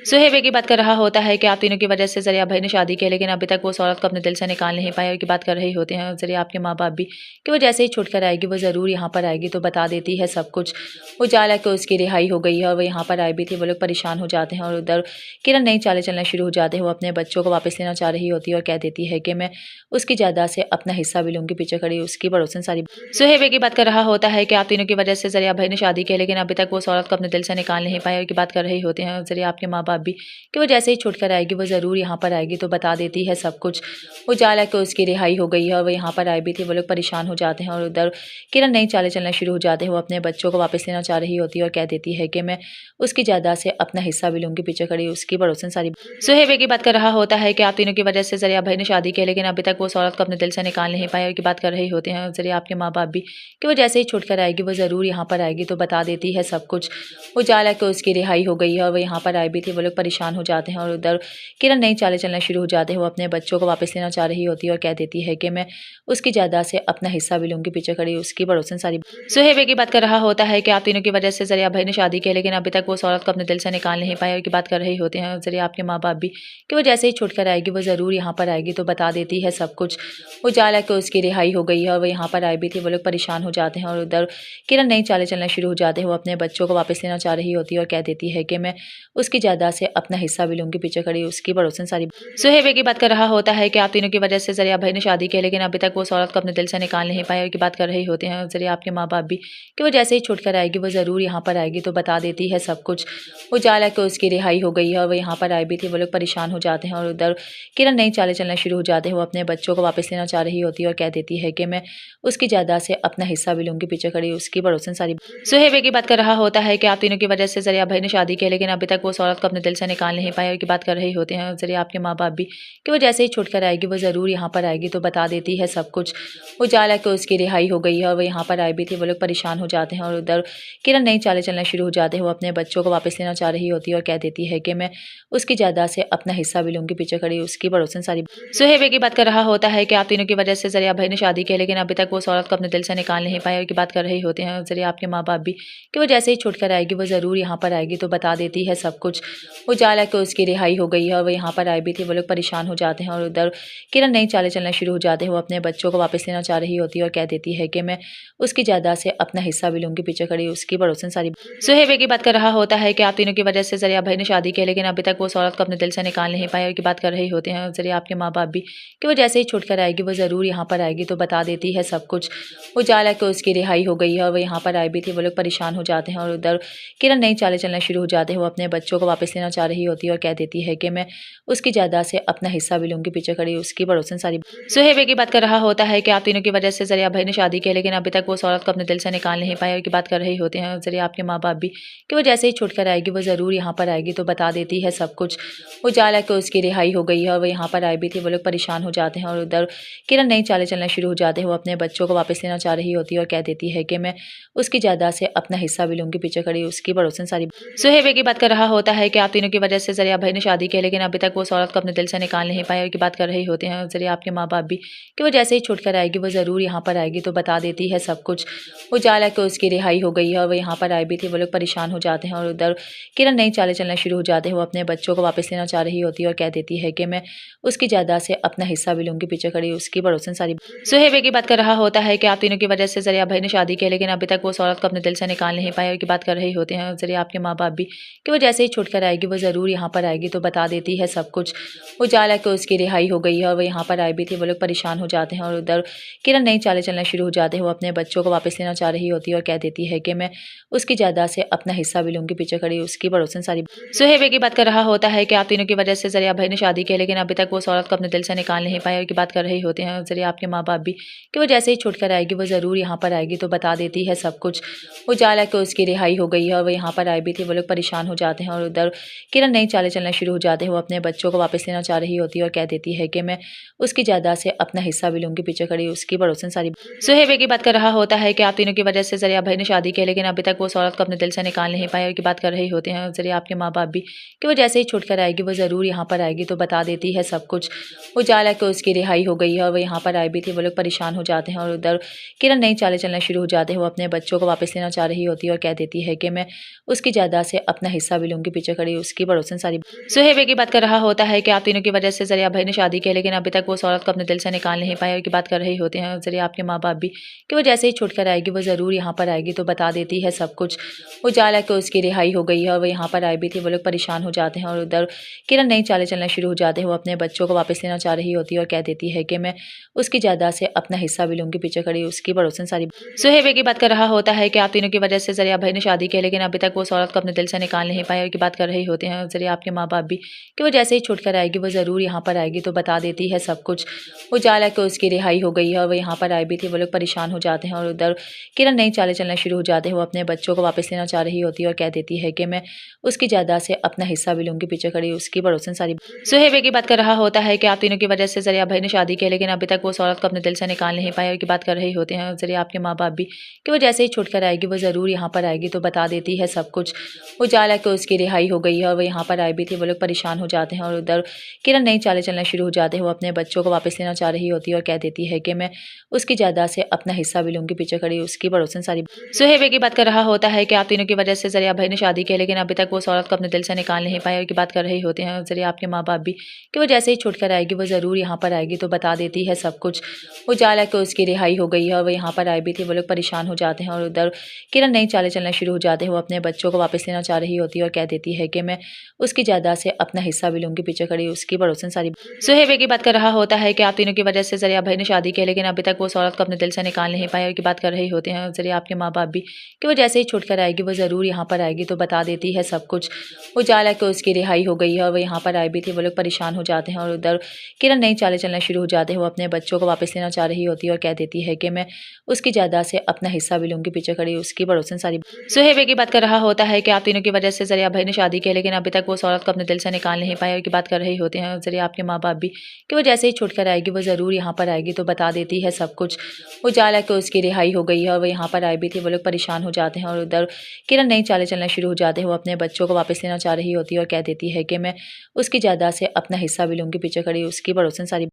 सुहेब की बात कर रहा होता है कि आप तीनों की वजह से जरिया भाई ने शादी की, लेकिन अभी तक वो उस औरत को अपने दिल से निकाल नहीं पाए और की बात कर रहे होते हैं जरिए आपके माँ बाप भी कि वो जैसे ही छूट कर आएगी वो ज़रूर यहाँ पर आएगी तो बता देती है सब कुछ। उजाला कि उसकी रिहाई हो गई है और वो यहाँ पर आई भी थी। वो लोग परेशान हो जाते हैं और उधर किरण नई चालें चलना शुरू हो जाते हैं। वो अपने बच्चों को वापस लेना चाह रही होती है और कह देती है कि मैं उसकी जायदाद से अपना हिस्सा भी लूँगी। पीछे खड़ी उसकी पड़ोसन सारी सुहेब की बात कर रहा होता है कि आप तीनों की वजह से जरिया भाई ने शादी की, लेकिन अभी तक वो उस औरत को अपने दिल से निकाल नहीं पाए और की बात कर रहे होते हैं जरिए आपके माँ बाप भी कि वो जैसे ही छूट कर आएगी वो ज़रूर यहाँ पर आएगी तो बता देती है सब कुछ। उजाला कि उसकी रिहाई हो गई है और वो यहाँ पर आई भी थी। वो लोग परेशान हो जाते हैं और उधर किरण नई चालें चलना शुरू हो जाते हैं। वो अपने बच्चों को वापस लेना चाह रही होती है और कह देती है कि मैं उसकी जायदाद से अपना हिस्सा भी लूँगी। पीछे खड़ी उसकी पड़ोसन सारी सुहेब की बात कर रहा होता है कि आप तीनों की वजह से जरिया भाई ने शादी की, लेकिन अभी तक वो उस औरत को अपने दिल से निकाल नहीं पाए और की बात कर रहे होते हैं जरिए आपके माँ बाप भी कि वो जैसे ही छूट कर आएगी वो ज़रूर यहाँ पर आएगी तो बता देती है सब कुछ। उजाला कि उसकी रिहाई हो गई है और वो यहाँ पर आई भी थी। वो लोग परेशान हो जाते हैं और उधर किरण नई चालें चलना शुरू हो जाते हैं। वो अपने बच्चों को वापस लेना चाह रही होती है और कह देती है कि मैं उसकी जायदाद से अपना हिस्सा भी लूँगी। पीछे खड़ी उसकी पड़ोसन सारी सुहेब की बात कर रहा होता है कि आप तीनों की वजह से जरिया भाई ने शादी की, लेकिन अभी तक वो उस औरत को अपने दिल से निकाल नहीं पाए और की बात कर रहे होते हैं जरिए आपके माँ बाप भी कि वो जैसे ही छूट कर आएगी वो ज़रूर यहाँ पर आएगी तो बता देती है सब कुछ। उजाला कि उसकी रिहाई हो गई है और वो यहाँ पर आई भी थी। वो लोग परेशान हो जाते हैं और उधर किरण नई चालें चलना शुरू हो जाते हैं। वो अपने बच्चों को वापस लेना चाह रही होती है और कह देती है कि मैं उसकी जायदाद से अपना हिस्सा भी लूँगी। पीछे खड़ी उसकी पड़ोसन सारी सुहेब की बात कर रहा होता है कि आप तीनों की वजह से जरिया भाई ने शादी की, लेकिन अभी तक वो उस औरत को अपने दिल से निकाल नहीं पाए और की बात कर रहे होते हैं जरिए आपके माँ बाप भी कि वो जैसे ही छूट कर आएगी वो ज़रूर यहाँ पर आएगी तो बता देती है सब कुछ। उजाला कि उसकी रिहाई हो गई है और वो यहाँ पर आई भी थी। वो लोग परेशान हो जाते हैं और उधर किरण नई चालें चलना शुरू हो जाते हैं। वो अपने बच्चों को वापस लेना चाह रही होती है और कह देती है कि मैं उसकी जायदाद से अपना हिस्सा भी लूँगी। पीछे खड़ी उसकी पड़ोसन सारी सुहेब की बात कर रहा होता है कि आप तीनों की वजह से जरिया भाई ने शादी की, लेकिन अभी तक वो उस औरत को अपने दिल से निकाल नहीं पाए और की बात कर रहे होते हैं जरिए आपके माँ बाप भी कि वो जैसे ही छूट कर आएगी वो ज़रूर यहाँ पर आएगी तो बता देती है सब कुछ। उजाला कि उसकी रिहाई हो गई है और वो यहाँ पर आई भी थी। वो लोग परेशान हो जाते हैं और उधर किरण नई चालें चलना शुरू हो जाते हैं। वो अपने बच्चों को वापस लेना चाह रही होती है और कह देती है कि मैं उसकी जायदाद से अपना हिस्सा भी लूँगी। पीछे खड़ी उसकी पड़ोसन सारी सुहेब की बात कर रहा होता है कि आप तीनों की वजह से जरिया भाई ने शादी की, लेकिन अभी तक वो उस औरत को अपने दिल से निकाल नहीं पाए और की बात कर रहे होते हैं जरिए आपके माँ बाप भी कि वो जैसे ही छूट कर आएगी वो ज़रूर यहाँ पर आएगी तो बता देती है सब कुछ। उजाला कि उसकी रिहाई हो गई है और वो यहाँ पर आई भी थी। वो लोग परेशान हो जाते हैं और उधर किरण नई चालें चलना शुरू हो जाते हैं। वो अपने बच्चों को वापस लेना चाह रही होती है और कह देती है कि मैं उसकी जायदाद से अपना हिस्सा भी लूँगी। पीछे खड़ी उसकी पड़ोसन सारी सुहेब की बात कर रहा होता है कि आप तीनों की वजह से जरिया भाई ने शादी की, लेकिन अभी तक वो उस औरत को अपने दिल से निकाल नहीं पाए और की बात कर रहे होते हैं जरिए आपके माँ बाप भी कि वो जैसे ही छूट कर आएगी वो ज़रूर यहाँ पर आएगी तो बता देती है सब कुछ। उजाला कि उसकी रिहाई हो गई है और वो यहाँ पर आई भी थी। वो लोग परेशान हो जाते हैं और उधर किरण नई चालें चलना शुरू हो जाते हैं। वो अपने बच्चों को वापस लेना चाह रही होती है और कह देती है कि मैं उसकी जायदाद से अपना हिस्सा भी लूँगी। पीछे खड़ी उसकी पड़ोसन सारी सुहेब की बात कर रहा होता है कि आप तीनों की वजह से जरिया भाई ने शादी की, लेकिन अभी तक वो उस औरत को अपने दिल से निकाल नहीं पाए और की बात कर रहे होते हैं जरिए आपके माँ बाप भी कि वो जैसे ही छूट कर आएगी वो ज़रूर यहाँ पर आएगी तो बता देती है सब कुछ। उजाला कि उसकी रिहाई हो गई है और वो यहाँ पर आई भी थी। वो लोग परेशान हो जाते हैं और उधर किरण नई चालें चलना शुरू हो जाते हैं। वो अपने बच्चों को वापस लेना चाह रही होती है और कह देती है कि मैं उसकी जायदाद से अपना हिस्सा भी लूँगी। पीछे खड़ी उसकी पड़ोसन सारी सुहेब की बात कर रहा होता है कि आप तीनों की वजह से जरिया भाई ने शादी की, लेकिन अभी तक वो उस औरत को अपने दिल से निकाल नहीं पाए और की बात कर रहे होते हैं जरिए आपके माँ बाप भी कि वो जैसे ही छूट कर आएगी वो ज़रूर यहाँ पर आएगी तो बता देती है सब कुछ। उजाला कि उसकी रिहाई हो गई है और वो यहाँ पर आई भी थी। वो लोग परेशान हो जाते हैं और उधर किरण नई चालें चलना शुरू हो जाते हैं। वो अपने बच्चों को वापस लेना चाह रही होती है और कह देती है कि मैं उसकी जायदाद से अपना हिस्सा भी लूँगी। पीछे खड़ी उसकी पड़ोसन सारी सुहेब की बात कर रहा होता होता है कि आप तीनों की वजह से जरिया भाई ने शादी की, लेकिन अभी तक वो उस औरत को अपने दिल से निकाल नहीं पाए, और की बात कर रही होते हैं जरिया आपके माँ बाप भी कि वो जैसे ही छूट कर आएगी वो ज़रूर यहाँ पर आएगी, तो बता देती है सब कुछ। उजाला कि उसकी रिहाई हो गई है और वो यहाँ पर आई भी थी। वो लोग परेशान हो जाते हैं और उधर किरण नई चालें चलना शुरू हो जाते हैं। वो अपने बच्चों को वापस लेना चाह रही होती है और कह देती है कि मैं उसकी जायदाद से अपना हिस्सा भी लूँगी। पीछे खड़ी उसकी पड़ोसन सारी सुहेब की बात कर रहा होता है कि आप तीनों की वजह से जरिया भाई ने शादी की, लेकिन अभी तक वो उस औरत को अपने दिल से निकाल नहीं पाए, और की बात कर रही होते हैं जरिया आपके माँ बाप भी कि वो जैसे ही छूट कर आएगी वो ज़रूर यहाँ पर आएगी, तो बता देती है सब कुछ। उजाला कि उसकी रिहाई हो गई है और वो यहाँ पर आई भी थी। वो लोग परेशान हो जाते हैं और उधर किरण नई चालें चलना शुरू हो जाते हैं। वो अपने बच्चों को वापस लेना चाह रही होती है और कह देती है कि मैं उसकी जायदाद से अपना हिस्सा भी लूँगी। पीछे खड़ी उसकी पड़ोसन सारी सुहेब की बात कर रहा होता है कि आप तीनों की वजह से जरिया भाई ने शादी की, लेकिन अभी तक वो उस औरत को अपने दिल से निकाल नहीं पाए, और की बात कर रही होते हैं जरिया आपके माँ बाप भी कि वो जैसे ही छूट कर आएगी वो ज़रूर यहाँ पर आएगी, तो बता देती है सब कुछ। उजाला कि उसकी रिहाई हो गई है और वो यहाँ पर आई भी थी। वो लोग परेशान हो जाते हैं और उधर किरण नई चालें चलना शुरू हो जाते हैं। वो अपने बच्चों को वापस लेना चाह रही होती है और कह देती है कि मैं उसकी जायदाद से अपना हिस्सा भी लूँगी। पीछे खड़ी उसकी पड़ोसन सारी सुहेब की बात कर रहा होता है कि आप तीनों की वजह से जरिया भाई ने शादी की, लेकिन अभी तक वो उस औरत को अपने दिल से निकाल नहीं पाए, और की बात कर रही होते हैं जरिया आपके माँ बाप भी कि वो जैसे ही छूट कर आएगी वो ज़रूर यहाँ पर आएगी, तो बता देती है सब कुछ। उजाला कि उसकी रिहाई हो गई है और वो यहाँ पर आई भी थी। वो लोग परेशान हो जाते हैं और उधर किरण नई चालें चलना शुरू हो जाते हैं। वो अपने बच्चों को वापस लेना चाह रही होती है और कह देती है कि मैं उसकी जायदाद से अपना हिस्सा भी लूँगी। पीछे खड़ी उसकी पड़ोसन सारी सुहेब की बात कर रहा होता है कि आप तीनों की वजह से जरिया भाई ने शादी की, लेकिन अभी तक वो उस औरत को अपने दिल से निकाल नहीं पाए, और की बात कर रही होते हैं जरिया आपके माँ बाप भी कि वो जैसे ही छूट कर आएगी वो ज़रूर यहाँ पर आएगी, तो बता देती है सब कुछ। उजाला कि उसकी रिहाई हो गई है और वो यहाँ पर आई भी थी। वो लोग परेशान हो जाते हैं और उधर किरण नई चालें चलना शुरू हो जाते हैं। वो अपने बच्चों को वापस लेना चाह रही होती है और कह देती है कि मैं उसकी जायदाद से अपना हिस्सा भी लूँगी। पीछे खड़ी उसकी पड़ोसन सारी सुहेब की बात कर रहा होता है कि आप तीनों की वजह से जरिया भाई ने शादी की, लेकिन अभी तक वो उस औरत को अपने दिल से निकाल नहीं पाए, और की बात कर रही होते हैं जरिया आपके माँ बाप भी कि वो जैसे ही छूट कर आएगी वो ज़रूर यहाँ पर आएगी, तो बता देती है सब कुछ। उजाला कि उसकी रिहाई हो गई है और वो यहाँ पर आई भी थी। वो लोग परेशान हो जाते हैं और उधर किरण नई चालें चलना शुरू हो जाते हैं। वो अपने बच्चों को वापस लेना चाह रही होती है और कह देती है कि मैं उसकी जायदाद से अपना हिस्सा भी लूँगी। पीछे खड़ी उसकी पड़ोसन सारी सुहेब की बात कर रहा होता है कि आप तीनों की वजह से जरिया भाई ने शादी की, लेकिन अभी तक वो उस औरत को अपने दिल से निकाल नहीं पाए, और की बात कर रही होते हैं जरिया आपके माँ बाप भी कि वो जैसे ही छूट कर आएगी वो ज़रूर यहाँ पर आएगी, तो बता देती है सब कुछ। उजाला कि उसकी रिहाई हो गई है और वो यहाँ पर आई भी थी। वो लोग परेशान हो जाते हैं और उधर किरण नई चालें चलना शुरू हो जाते हैं। वो अपने बच्चों को वापस लेना चाह रही होती है और कह देती है कि मैं उसकी जायदाद से अपना हिस्सा भी लूँगी। पीछे खड़ी उसकी पड़ोसन सारी सुहेब की बात कर रहा होता है कि आप तीनों की वजह से जरिया भाई ने शादी की, लेकिन अभी तक वो उस औरत को अपने दिल से निकाल नहीं पाए, और की बात कर रही होते हैं जरिया आपके माँ बाप भी कि वो जैसे ही छूट कर आएगी वो ज़रूर यहाँ पर आएगी, तो बता देती है सब कुछ। उजाला कि उसकी रिहाई हो गई है और वो यहाँ पर आई भी थी। वो लोग परेशान हो जाते हैं और उधर किरण नई चालें चलना शुरू हो जाते हैं। वो अपने बच्चों को वापस लेना चाह रही होती है और कह देती है कि मैं उसकी जायदाद से अपना हिस्सा भी लूँगी। पीछे खड़ी उसकी पड़ोसन सारी सुहेब की बात कर रहा होता है कि आप तीनों की वजह से जरिया भाई ने शादी की, लेकिन अभी तक वो उस औरत को अपने दिल से निकाल नहीं पाए, और की बात कर रही होते हैं जरिया आपके माँ बाप भी कि वो जैसे ही छूट कर आएगी वो ज़रूर यहाँ पर आएगी, तो बता देती है सब कुछ। उजाला कि उसकी रिहाई हो गई है और वो यहाँ पर आई भी थी। वो लोग परेशान हो जाते हैं और उधर किरण नई चालें चलना शुरू हो जाते हैं। वो अपने बच्चों को वापस लेना चाह रही होती है और कह देती है कि मैं उसकी जायदाद से अपना हिस्सा भी लूँगी। पीछे खड़ी उसकी पड़ोसन सारी